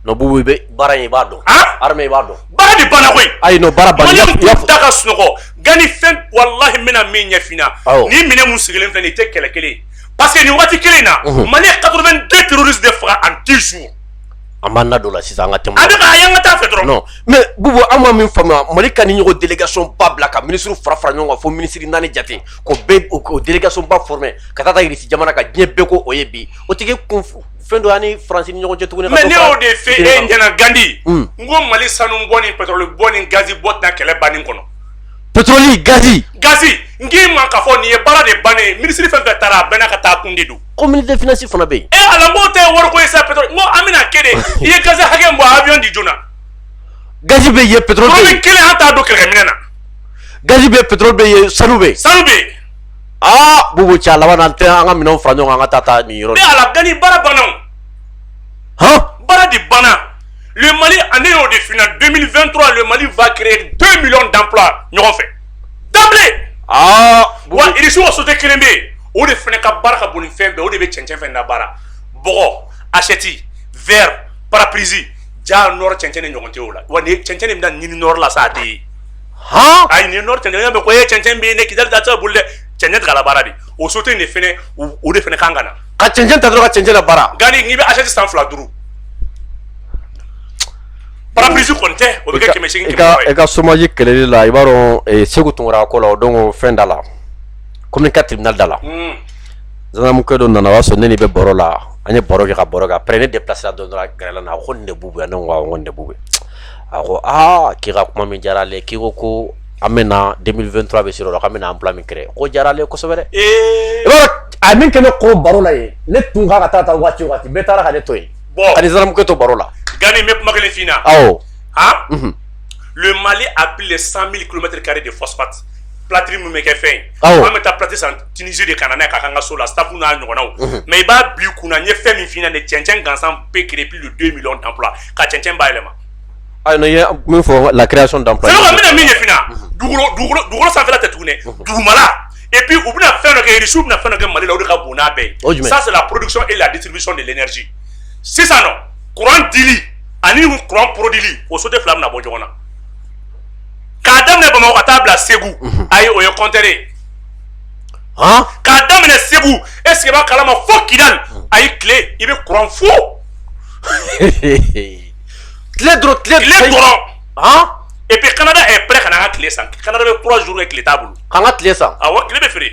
No bubu be bara yi ba dɔn armée ba dɔn bara di bana koyi ayi no bara bana ya ta ka sunɔgɔ gani fɛn wallahi mina min ɲɛfina ni minɛ mun sigilen filɛ nin tɛ kɛlɛ kelen parce que nin waati kelen na Mali 82 terroristes de faga en 10 jours amana do la sisan an ka tɛmɛ a bɛ ka yan ka taa fɛ dɔrɔn non mais bubu an ma min faamuya Mali ka ni ɲɔgɔn délégation ba bila ka ministre fara ɲɔgɔn kan fo ministre 4 jate ko bɛɛ o délégation ba formé ka taa Irisi jamana ka diɲɛ bɛɛ ko o ye bi o tigi kun fɛn dɔ ani France ni ɲɔgɔn cɛ tuguni mais ne y'o de fɛ e ɲɛna Gandi n ko Mali sanu bɔ ni pétrole bɔ ni gaz bɔ tɛna kɛlɛ bannen kɔnɔ pétrole gazi n k'i ma k'a fɔ nin ye baara de bannen ministre fɛn fɛn taara a bɛɛ n'a ka taa kun de don ko ministre des finances fana bɛ yen ala n b'o tɛ wari ko ye sa pétrole n ko an bɛna kɛ de i ye gaz hakɛ min bɔ avion di joona gazi bɛ yen pétrole bɛ yen kelen an t'a don kɛlɛkɛminɛ na gazi bɛ yen pétrole bɛ yen sanu bɛ yen bubu cɛ laban na an tɛ an ka minɛnw fara ɲɔgɔn kan an ka taa nin yɔrɔ la ala Gani baara banna o baara de banna le Mali année y'o de fina 2023 le Mali va créer 2 millions d'emplois ɲɔgɔn fɛ d'emblée wa Irisi wa société kelen bɛ yen o de fana ka baara ka bon ni fɛn bɛɛ o de bɛ cɛncɛn fɛn na baara bɔgɔ assiette verre parapluie ja nord cɛncɛn ni ɲɔgɔn tɛ o la wa ni cɛncɛn de bɛna ɲini nord la sa a tɛ ye ayi ni nord cɛncɛn bɛ ko ye cɛncɛn bɛ yen ne Kidali ta tɛ se ka boli dɛ cɛncɛn tɛ ka la baara de o société de fana o de fana kan ka na ka cɛncɛn ta dɔrɔn ka cɛncɛn la baara Gani n'i bɛ assiette 100 parapluie kɔni tɛ o bɛ kɛ 800 e ka somaji kɛlɛli la i b'a dɔn Segu Tunkara ko la o don fɛn da la communiqué tribunal da la gendarmerie dɔ nana o y'a sɔrɔ ne ni bɛ baro la an ye baro kɛ ka baro kɛ après ne déplacé la dɔn dɔrɔn gɛrɛla na a ko nin de bubu ne ko nin de bubu a ko k'i ka kuma min diyara ale k'i ko an bɛna 2023 bɛ sira o la k'an bɛna emploi min créer ko diyara ale kosɛbɛ dɛ i b'a dɔn a min kɛ ne kɔ baro la yen ne tun kan ka taa waati o waati bɛɛ taara ka ne to yen ani gendarmerie to baro la Gani n bɛ kuma kelen f'i ɲɛna le Mali a plus de 100 000 km² de phosphate plâtre min bɛ kɛ fɛn ye an bɛ taa plâtre san Tunisie de ka na n'a ye k'a k'an ka so la staff n'a ɲɔgɔnnaw mais i b'a bila i kunna n ye fɛn min f'i ɲɛna de cɛncɛn gansan peut créer plus de 2 millions d'emplois ka cɛncɛn bayɛlɛma ayi non i ye min fɔ la création d'emplois c'est vrai n bɛna min ɲɛf'i ɲɛna dugukolo sanfɛla tɛ tuguni dugumala et puis u bɛna fɛn dɔ kɛ Irisiw bɛna fɛn dɔ kɛ Mali la o de ka bon n'a bɛɛ ye ça c'est la production et la distribution de l'énergie sisan nɔ courant dili ani courant produili o société fila bɛna bɔ ɲɔgɔn na k'a daminɛ Bamakɔ ka taa bila Segu ayi o ye compteur ye k'a daminɛ Segu est ce que i b'a kalama fo Kidali ayi tile i bɛ courant fo tile dɔrɔn et puis Canada est prêt ka na an ka tile san Canada bɛ 3 jours kɛ tile t'a bolo k'an ka tile san awɔ tile bɛ feere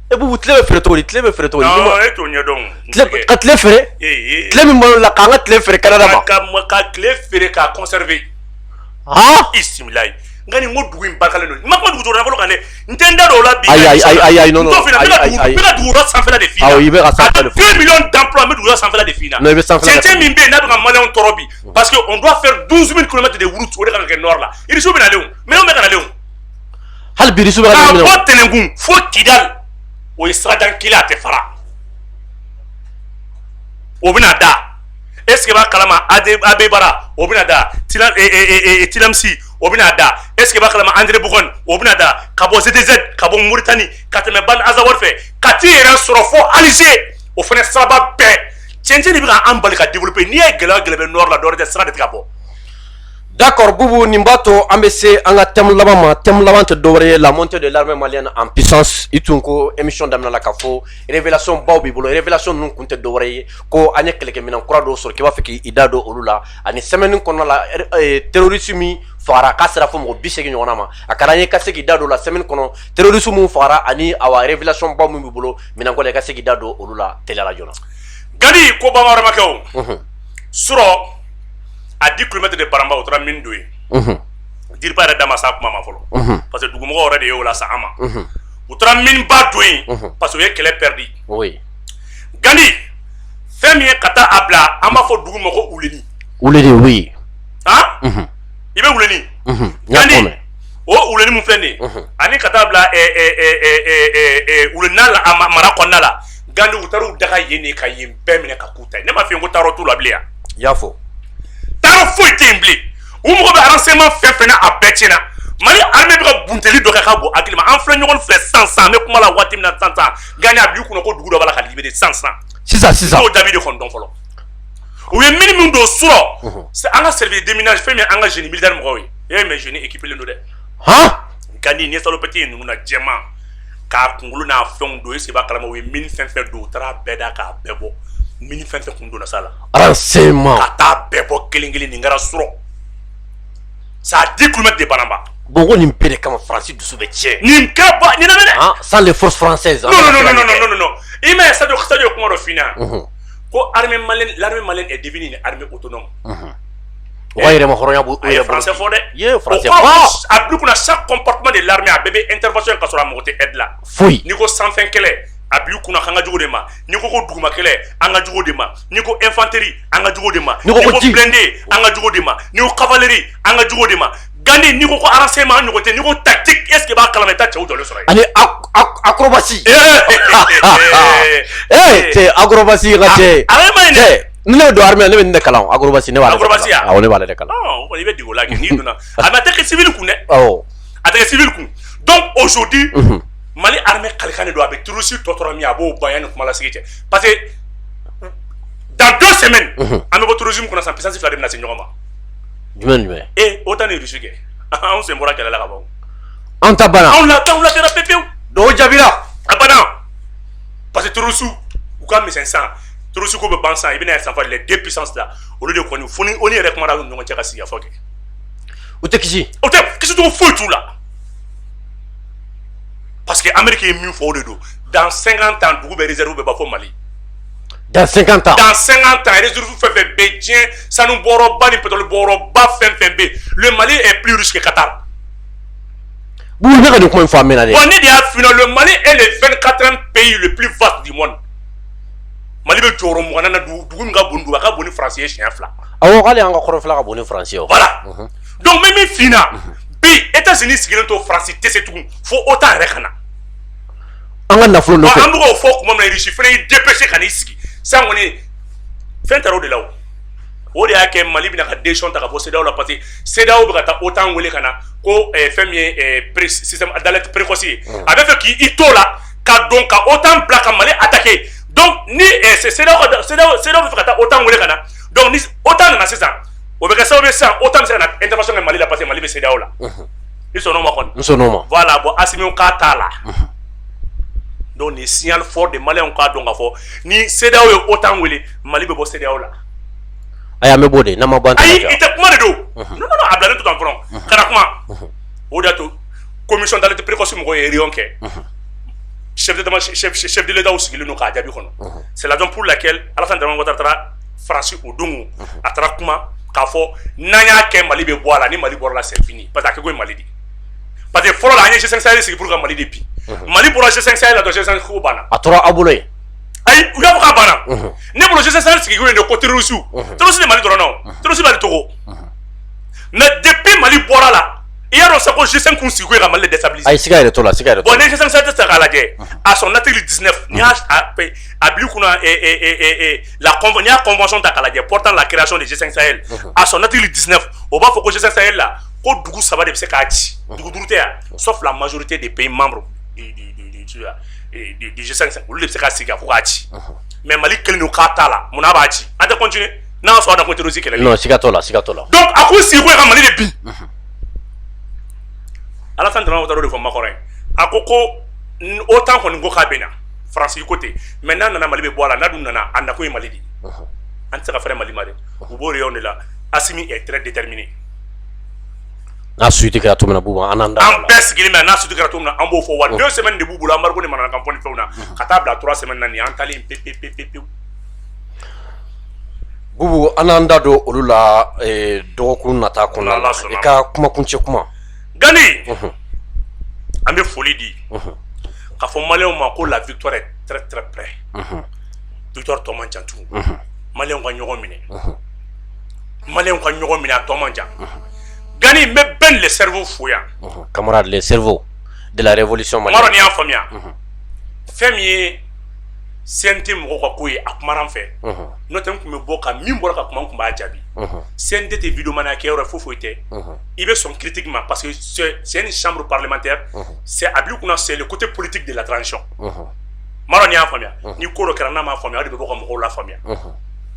e bubu tile bɛ feere cogo di tile bɛ feere cogo di non e t'o ɲɛdɔn ka tile feere tile min balo la k'an ka tile feere Canada ma ka tile feere k'a conserver i similayi nga ni n ko dugu in barikalen don n ma kuma dugu jɔyɔrɔ nafolo kan dɛ n tɛ n da don o la bi ayi non n t'o f'i ɲɛna n bɛ ka dugukolo sanfɛla de f'i ɲɛna awɔ i bɛ ka sanfɛla de f'i ɲɛna 2 millions d'emplois n bɛ dugukolo sanfɛla de f'i ɲɛna non i bɛ sanfɛla cɛncɛn min bɛ yen n'a bɛ ka maliyɛnw tɔɔrɔ bi parce que on doit faire 12 000 km de route o de kan ka kɛ nord la Irisiw bɛ nalen o minɛnw bɛ ka nalen o hali bi Irisiw bɛ ka k'a bɔ Tɛnɛnkun fo Kidali o ye sirajan kelen a tɛ fara o bɛna da est ce que b'a kalama AB Bara o bɛna da Tilamsi o bɛna da est ce que b'a kalama André Bugɔni o bɛna da ka bɔ ZDZ ka bɔ Mauritanie ka tɛmɛ Ban Azawad fɛ ka t'i yɛrɛ sɔrɔ fo Alger o fana siraba bɛɛ cɛncɛn de bɛ k'an bali ka développer n'i ye gɛlɛya bɛ nord la dɔwɛrɛ tɛ sira de tɛ ka bɔ. D'accord bubu nin b'a to an bɛ se an ka thème laban ma thème laban tɛ dɔwɛrɛ ye la montée de l'armée malienne en puissance i tun ko émission daminɛ la k'a fɔ révélation baw b'i bolo révélation ninnu kun tɛ dɔwɛrɛ ye ko an ye kɛlɛkɛminɛn kura dɔw sɔrɔ k'i b'a fɛ k'i da don olu la ani semaine kɔnɔna la terroriste min fagara k'a sera fo mɔgɔ 80 ɲɔgɔnna ma a ka d'an ye ka se k'i da don la semaine kɔnɔ terroriste min fagara ani awa révélation baw min b'i bolo minɛnko la i ka se k'i da don olu la teliya la joona. Gadi ko bamaaramakɛ o sɔrɔ a 10 km de Baramba o taara min don yen Diriba yɛrɛ da ma s'a kuma ma fɔlɔ parce que dugumɔgɔw yɛrɛ de y'o lase an ma u taara minba don yen parce que u ye kɛlɛ perdre Gandi fɛn min ye ka taa a bila an b'a fɔ dugu ma ko Wuleni oui i bɛ Wuleni Gandi o Wuleni mun filɛ filɛ ani ka taa bila wulina la a mara kɔnɔna la Gandhi u taara u daga yen ka yen bɛɛ minɛ ka k'u ta ye ne m'a f'i ye ko taarɔ t'u la bilen i y'a fɔ taarɔ foyi tɛ yen bilen u mago bɛ renseignement fɛn fɛn na a bɛɛ tiɲɛna Mali armée bɛ ka buntɛli dɔ kɛ ka bɔ hakili ma an filɛ ɲɔgɔn fɛ sisan an bɛ kuma la waati min na sisan Gandhi a b'i kunna ko dugu dɔ b'a la ka libérer sisan n'o jaabi de kɔni dɔn fɔlɔ u ye mini min don sɔrɔ an ka service de déminage fɛn min an ka génie militaire mɔgɔw ye mais génie équipé len don dɛ Gandhi ni salopette ye ninnu na jɛman k'a kunkolo n'a fɛnw don est-ce que i b'a kalama u ye mini fɛn fɛn don u taara bɛɛ da k'a bɛɛ bɔ mini fɛn fɛn kun donna sa la renseignement ka taa bɛɛ bɔ kelen kelen nin kɛra sɔrɔ ça a 10 km de Banamba bon ko nin bɛɛ de kama Faransi dusu bɛ tiɲɛ nin kɛra ba nin lamɛn sans les forces françaises non i ma ye Sadio kuma dɔ f'i ɲɛna ko l'armée malienne est devenue une armée autonome o ka yɛrɛma hɔrɔnya b'o a ye français fɔ dɛ ye français a bila kunna chaque comportement de l'armée a bɛɛ bɛ intervention ka sɔrɔ a mago tɛ aide la foyi n'i ko sanfɛ kɛlɛ a bila kunna k'an ka jugu de ma n'i ko duguma kɛlɛ an ka jugu de ma n'i ko infanterie an ka jugu de ma n'i ko blindé an ka jugu de ma n'i ko cavalerie an ka jugu de ma Gandhi n'i ko renseignement ɲɔgɔn tɛ n'i ko tactique est-ce que i b'a kalama i t'a cɛw jɔlen sɔrɔ ani acrobatie cɛ acrobatie ka cɛ ale ma ɲi dɛ ni ne bɛ don armée ne bɛ nin de kalan acrobatie ne b'ale de kalan awɔ ne b'ale de kalan o kɔni i bɛ dege o la kɛ n'i donna a ma tɛ kɛ civil kun dɛ awɔ a tɛ kɛ civil kun donc aujourd'hui Mali armée kalikan de don a bɛ terroriste tɔtɔrɔ min a b'o ban yanni kuma lasigi cɛ parce que dans 2 semaines an bɛ bɔ terrorisme kɔnɔ san puissance 2 de bɛna se ɲɔgɔn ma jumɛn OTAN ni Russie kɛ anw sen bɔra kɛlɛ la ka ban an ta banna anw la kɛra pepewu donc o jaabira a banna parce que terroriste u ka misɛn san terroriste ko bɛ ban san i bɛna ye san les 2 puissances là olu de kɔni fo ni o ni yɛrɛ kumana u ni ɲɔgɔn cɛ ka sigi fɔ kɛ u tɛ kisi cogo foyi t'u la parce que Amérique ye min fɔ o de don dans 50 ans dugu bɛ réserve bɛ ba fɔ Mali dans 50 ans réserve fɛn fɛn bɛ diɲɛ sanu bɔrɔba ni pétrole bɔrɔba fɛn fɛn bɛ le Mali est plus riche que Qatar bu ne ka nin kuma in fɔ a mɛnna dɛ bon ne de y'a f'i ɲɛna le Mali est le 24e pays le plus vaste du monde Mali bɛ jɔyɔrɔ 20 na dugu min ka bon a ka bon ni France ye siɲɛ 2 awɔ k'ale an ka kɔrɔfɛla ka bon ni France ye voilà donc même min f'i ɲɛna bi États-Unis sigilen to France tɛ se tugun fo OTAN yɛrɛ ka na an ka nafolo nɔfɛ an bɛ k'o fɔ kuma min na Russie fana y'i dépêché ka n'i sigi san kɔni fɛn taara o de la o de y'a kɛ Mali bɛna ka décision ta ka bɔ CEDEAO la parce que CEDEAO bɛ ka taa OTAN wele ka na ko fɛn min ye système d'alerte précoce ye a bɛ fɛ k'i to la ka dɔn ka OTAN bila ka Mali attaquer donc ni CEDEAO bɛ fɛ ka taa OTAN wele ka na donc ni OTAN nana sisan o bɛ kɛ sababu ye sisan OTAN bɛ se ka na intervention kɛ Mali la parce que Mali bɛ CEDEAO la i sɔnn'o ma kɔni n sɔnn'o ma voilà bon Assimi k'a t'a la donc ni signal fort de Maliens k'a dɔn k'a fɔ ni CEDEAO ye OTAN wele Mali bɛ bɔ CEDEAO la ayi an bɛ bɔ de n'a ma bɔ an tɛ ayi i tɛ kuma de don non a bilalen to tan fɔlɔ kana kuma o de y'a to commission d'alerte précoce mɔgɔw ye réunion kɛ chef de l'État sigilen don k'a jaabi kɔnɔ c'est la raison pour laquelle Alassane Dramane Ouattara taara France o don a taara kuma k'a fɔ n'an y'a kɛ Mali bɛ bɔ a la ni Mali bɔra la c'est fini parce que a kɛko ye Mali de parce que fɔlɔ la an ye G5 Sahel sigi pour ka Mali de bi Mali bɔra G5 Sahel la dɔrɔn G5 ko banna a tora aw bolo yen ayi u y'a fɔ k'a banna ne bolo G5 Sahel sigi ko ye ko terroriste de Mali dɔrɔn non terroriste b'ale Togo mais depuis Mali bɔra la i y'a dɔn sa ko G5 kun sigi ko ye ka Mali déstabiliser ayi siga yɛrɛ t'o la siga yɛrɛ t'o la bon ni G5 Sahel tɛ se k'a lajɛ à son article 19 n'i y'a a bila kunna n'i y'a convention ta k'a lajɛ portant la création de G5 Sahel à son article 19 o b'a fɔ ko G5 Sahel la ko dugu 3 de bɛ se k'a ci dugu 5 tɛ yan sauf la majorité des pays membres du G5 olu de bɛ se k'a sigi ko k'a ci mais Mali kelen don k'a t'a la munna a b'a ci an tɛ continuer n'a y'a sɔrɔ a na ko terroriste kɛlɛli non siga t'o la siga t'o la donc a ko sigi ko ye ka Mali de bin Alassane Dramane Ouattara de fɔ Makɔrɔ ye a ko OTAN kɔni ko k'a bɛ na France ko ten mais n'a nana Mali bɛ bɔ a la n'a dun nana a nakun ye Mali de an tɛ se ka fɛrɛ Mali ma dɛ u b'o réunion de la Assimi est très déterminé n'a suite kɛra cogo min na Bubu an n'an da an bɛɛ sigilen bɛ n'a suite kɛra cogo min na an b'o fɔ wa 2 semaines de b'u bolo embargo ni mananakan fɔ ni fɛnw na ka taa bila 3 semaines na nin an talen pewu Bubu an n'an da don olu la dɔgɔkun nata kɔnɔna la i ka kumakuncɛ kuma Gandhi an bɛ foli di k'a fɔ Maliens ma ko la victoire est très très près victoire tɔ man ca tugun Maliens ka ɲɔgɔn minɛ Maliens ka ɲɔgɔn minɛ a tɔ man ca Gani me ben le cerveau fouillant. Camarade, le cerveau de la révolution malienne. Maro ni a famia. Femi CNT mo ko koyi akumaran fe. No tem ko me boka min bora ka kuma ko ba jabi. CNT te vidéo mana ke yoro fofo ite. Il veut son critiquement parce que c'est une chambre parlementaire. C'est c'est le côté politique de la transition. Maro ni a famia. Ni ko ro karana ma famia de boka mo la famia.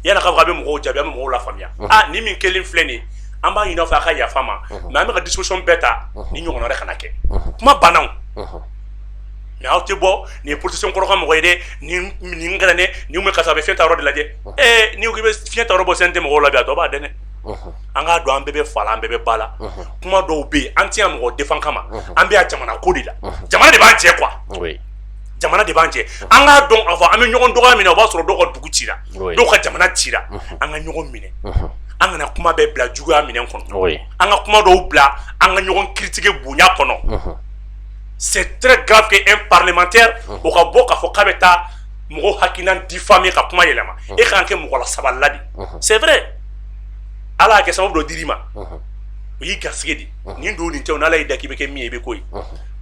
Yana ka gabe mo jabi mo la famia. Ah ni min kelin fleni. Amba ina fa ka ya fama. Mais am ka discussion beta ni nyongo na kana ke. Kuma banaw. Mais aw te bo ni position ko mo yede ni ngana ni mu ka sabe fienta ro de laje ni ko be fienta ro bo sente mo la bi to ba dene anga do ambe be fala ambe be bala kuma do be anti am ko defan kama ambe a jamana ko di la jamana de ban je quoi oui jamana de ban je anga don ava am nyogon do ga mina ba so do ko dugu tira do ka jamana tira anga nyogon mine anga na kuma be bla jugu amine kono oui anga kuma do bla anga nyogon critiquer bunya kono. C'est très grave qu'un parlementaire au Kaboka Fokabeta Moro Hakinan diffamé Kakuma Yelama et Kanke Mokola Sabaladi. C'est vrai. Allah que ça va dirima. Oui, Gasgedi. Nindo Ninto Nala Idaki Bekemi et Bekoi.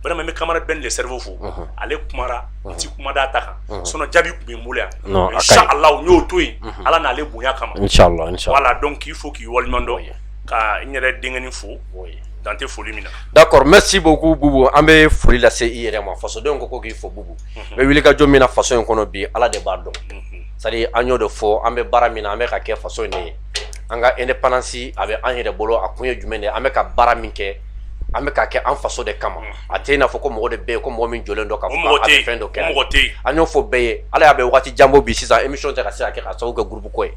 Vraiment, mes camarades ben le cerveau fou. Allez Kumara, Tikumada Taka. Son Jabi Moulin. Inch'Allah, nous tous. Allah n'a les Bouyakama. Inch'Allah, Inch'Allah. Voilà, donc il faut qu'il y ait le mando. Car il n'y a rien de fou. Dans tes folies, mina. D'accord, merci beaucoup, Boubou. Ambe folie la CI vraiment. Façon de on qu'il faut Boubou. Mais oui, les gars, je mets la façon qu'on a bi à la débat donc. C'est-à-dire, agneau de faux, ambe baramina, ambe kake façon ne. Anga indépendance avec agneau de bolo à combien du mène, ambe ka baraminke. Ame ka ke en façon de kama atena fo ko mo de be ko mo min jolen do ka fa a fin do ke anyo fo be ala ya be wati jambo bi sisa émission te ka se ka so ko groupe ko e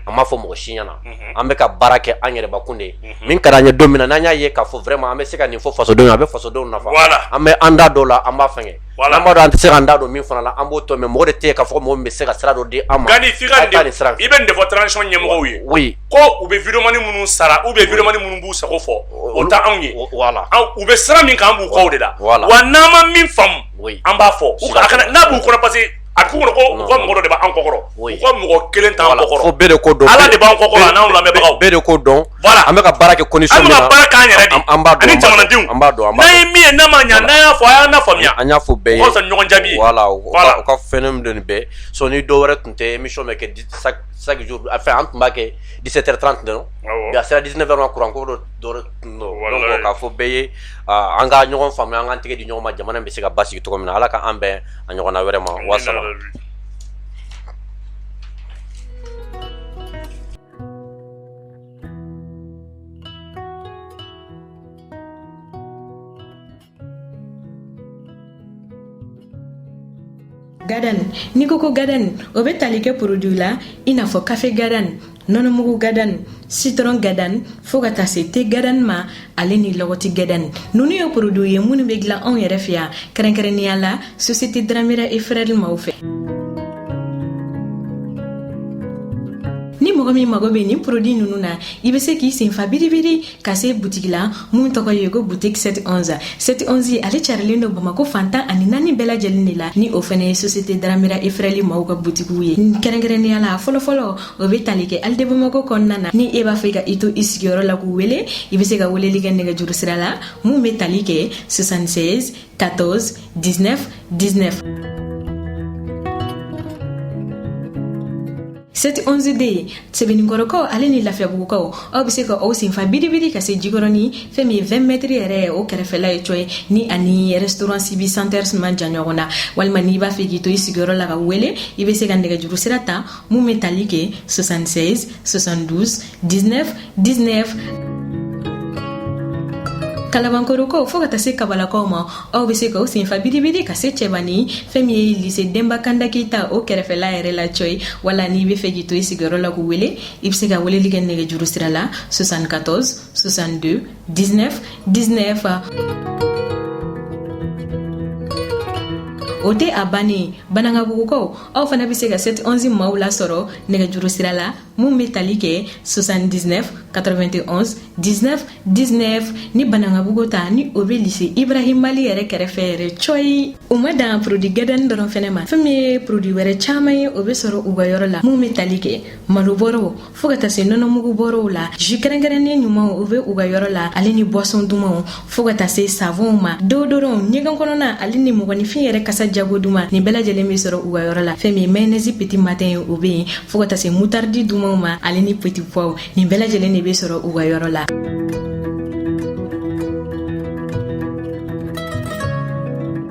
ama fo mo shinyana ame ka barake anyere bakunde min kada nya domina nanya ye ka fo vraiment ame se ka ni fo façon do abe façon do na fa ame anda do la amba fenge amba do ante se anda do min fana la ambo to me mo de te ka fo mo me se ka sra do de ama gani figande iben de votre transition nyemo oui ko ube video mani munu sara ube video mani munu bu sa ko fo o ta anyi ou be sera min kan bu ko de la wa nama min fam amba fo u akana na bu ko parce a ku ko mo de ba an kokoro ko mo kelen ta an kokoro fo be de ko don ala de ba an kokoro na la me ba be de ko don voilà ameka barake condition na ameka baraka an yere di amba do ani jamana diu amba do na mi na ma nya na ya fo ya na famia anya fo be ko sa nyogon jabi voilà o ka phénomène de be so ni do wara tunte émission me ke chaque jour enfin ant mbake 17h30 non ya sera 19h na courant ko do donc ka fo beye anga nyogon famia anga tege di nyoma jamana be se ka basi to ko mina ala ka ambe anyogona vraiment wasala Gadan, niko ko gadan, obe talike produit la, ina fo café gadan, nonomugu gadan, citron gadan, fo gata se te gadan ma, ale ni logoti gadan. Nunu yo produit ye munu begla on yere fia, keren la, société Dramira et frère ma ou fait. Ni mɔgɔ min mago bɛ nin produit ninnu na i bɛ se k'i sen fa biribiri ka se boutique la mun tɔgɔ ye ko boutique 711 711 ale carilen don Bamako fantan ani naani bɛɛ lajɛlen de la ni o fana ye société Dramira et frère maaw ka boutiquew ye kɛrɛnkɛrɛnnenya la fɔlɔfɔlɔ o bɛ tali kɛ Alde Bamako kɔnɔna na ni e b'a fɛ ka i to i sigiyɔrɔ la k'u wele i bɛ se ka weleli kɛ nɛgɛjuru sira la mun bɛ tali kɛ 76 14 19 19 711D sɛbɛnnikɔrɔkaw ale ni lafiyabugukaw aw bɛ se ka aw senfa biribiri ka se jikɔrɔni fɛn min ye 20 mètres yɛrɛ ye o kɛrɛfɛla ye coye ni ani restaurant Sibi Center man jan ɲɔgɔn na walima n'i b'a fɛ k'i to i sigiyɔrɔ la ka wele i bɛ se ka nɛgɛjuru sira ta mun bɛ tali kɛ 76 72 19 19 Kalabankorokaw fo ka taa se Kabalakaw ma aw bɛ se ka aw senfa biribiri ka se Cɛbani fɛn min ye lycée Demba Kanda Keita o kɛrɛfɛla yɛrɛ la coye wala n'i bɛ fɛ k'i to i sigiyɔrɔ la k'u wele i bɛ se ka weleli kɛ nɛgɛjuru sira la 74 62 19 19 o tɛ a bannen Banankabugukaw aw fana bɛ se ka 711 maaw lasɔrɔ nɛgɛjuru sira la mun be tali kɛ 79 91 19 19 ni Banangabugo ta ni o be lycée Ibrahim Mali yɛrɛ kɛrɛfɛ yɛrɛ coyi. U ma dan produit gɛdɛni dɔrɔn fɛnɛ ma, fɛn min ye produit wɛrɛ caman ye o be sɔrɔ u ka yɔrɔ la mun be tali kɛ malobɔrɔw fo ka taa se nɔnɔmugu bɔrɔw la, jus kɛrɛnkɛrɛnnen ɲumanw o be u ka yɔrɔ la, ale ni boisson dumanw fo ka taa se savon ma, deodorant, ɲɛgɛn kɔnɔna ale ni mɔgɔnifin yɛrɛ kasa jago duman ni bɛɛ lajɛlen be sɔrɔ u ka yɔrɔ la. Fɛn min mayonnaise petit matin o be yen fo ka taa se moutarde dumanw ma ale ni petit pois ni bɛɛ lajɛlen de be sɔrɔ u ka yɔrɔ la.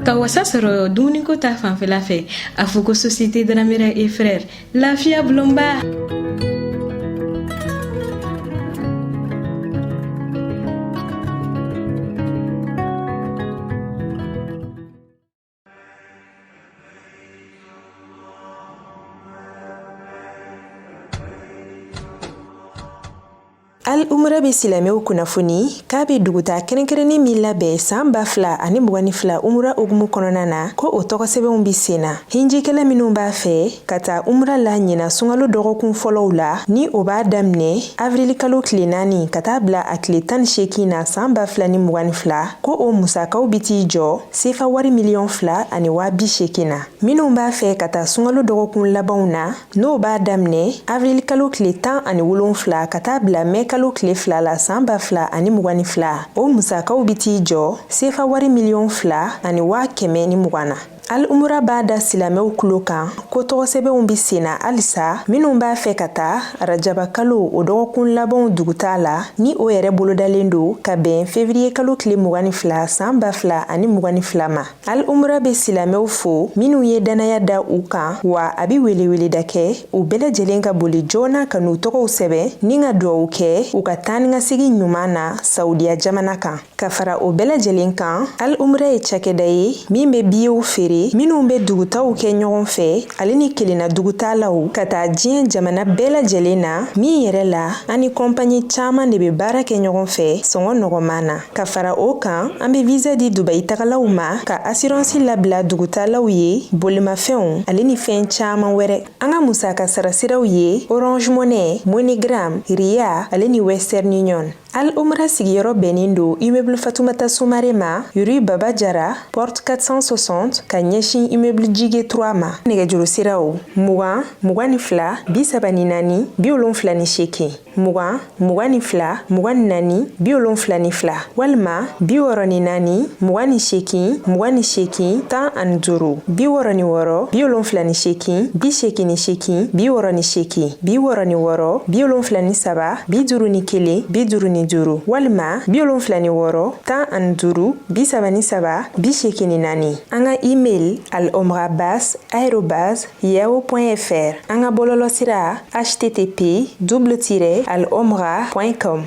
Ka wasa sɔrɔ dumuniko ta fanfɛla fɛ a fɔ ko société Dramera et frères lafiya bulonba. Al umra be silamɛw kunnafoni k'a be duguta kɛrɛnkɛrɛnnen min labɛn san 2022 umra ogumu kɔnɔna na ko o tɔgɔsɛbɛnw bi senna. Hinjikɛla minnu b'a fɛ ka taa umra la ɲina sunkalo dɔgɔkun fɔlɔw la ni o b'a daminɛ avril kalo tile 4 ka taa bila a tile 18 na san 2022 ko o musakaw bi t'i jɔ sefa wari miliyɔn 2 ani 280 na. Minnu b'a fɛ ka taa sunkalo dɔgɔkun labanw na n'o b'a daminɛ avril kalo tile 17 ka taa bila mai kalo tile 2 la san 2022 o musakaw bi t'i jɔ sefa wari miliyɔn 2 ani 120 na. Al umra b'a da silamɛw kulo kan ko tɔgɔsɛbɛnw bi senna halisa minnu b'a fɛ ka taa rajaba kalo o dɔgɔkun labanw duguta la ni o yɛrɛ bolodalen do ka bɛn février kalo tile 22 san 2022 ma. Al umra be silamɛw fo minnu ye danaya da u kan wa a bi weleweleda kɛ u bɛɛ lajɛlen ka boli joona ka n'u tɔgɔw sɛbɛn ni ka duwawu kɛ u ka taa ni ka segin ɲuman na Saudiya jamana kan. Ka fara o bɛɛ lajɛlen kan, Al umra ye cakɛda ye min be biyew feere minnu be dugutaw kɛ ɲɔgɔn fɛ ale ni kelenna dugutalaw ka taa diɲɛ jamana bɛɛ lajɛlen na min yɛrɛ la ani kɔnpanyi caaman de be baara kɛ ɲɔgɔn fɛ sɔngɔ nɔgɔman na. Ka fara o kan an be visa di Dubai tagalaw ma ka assurance labila dugutalaw ye bolimafɛnw ale ni fɛn caaman wɛrɛ. An ka musaka sarasiraw ye Orange Money, MoneyGram, Ria ale ni Western Union. Al umra sigiyɔrɔ bɛnnen do immeuble Fatoumata Soumaré ma, rue Baba Jara, porte 460 ka ɲɛsin immeuble Jige 3 ma. Nɛgɛjuru siraw 20 24 34 78 20 24 24 72 walima 64 28 28 15 66 78 88 68 66 77 51 juru walima 76 15 77 84 an ka email alomrabas@yahoo.fr an ka bɔlɔlɔ sira http://alomra.com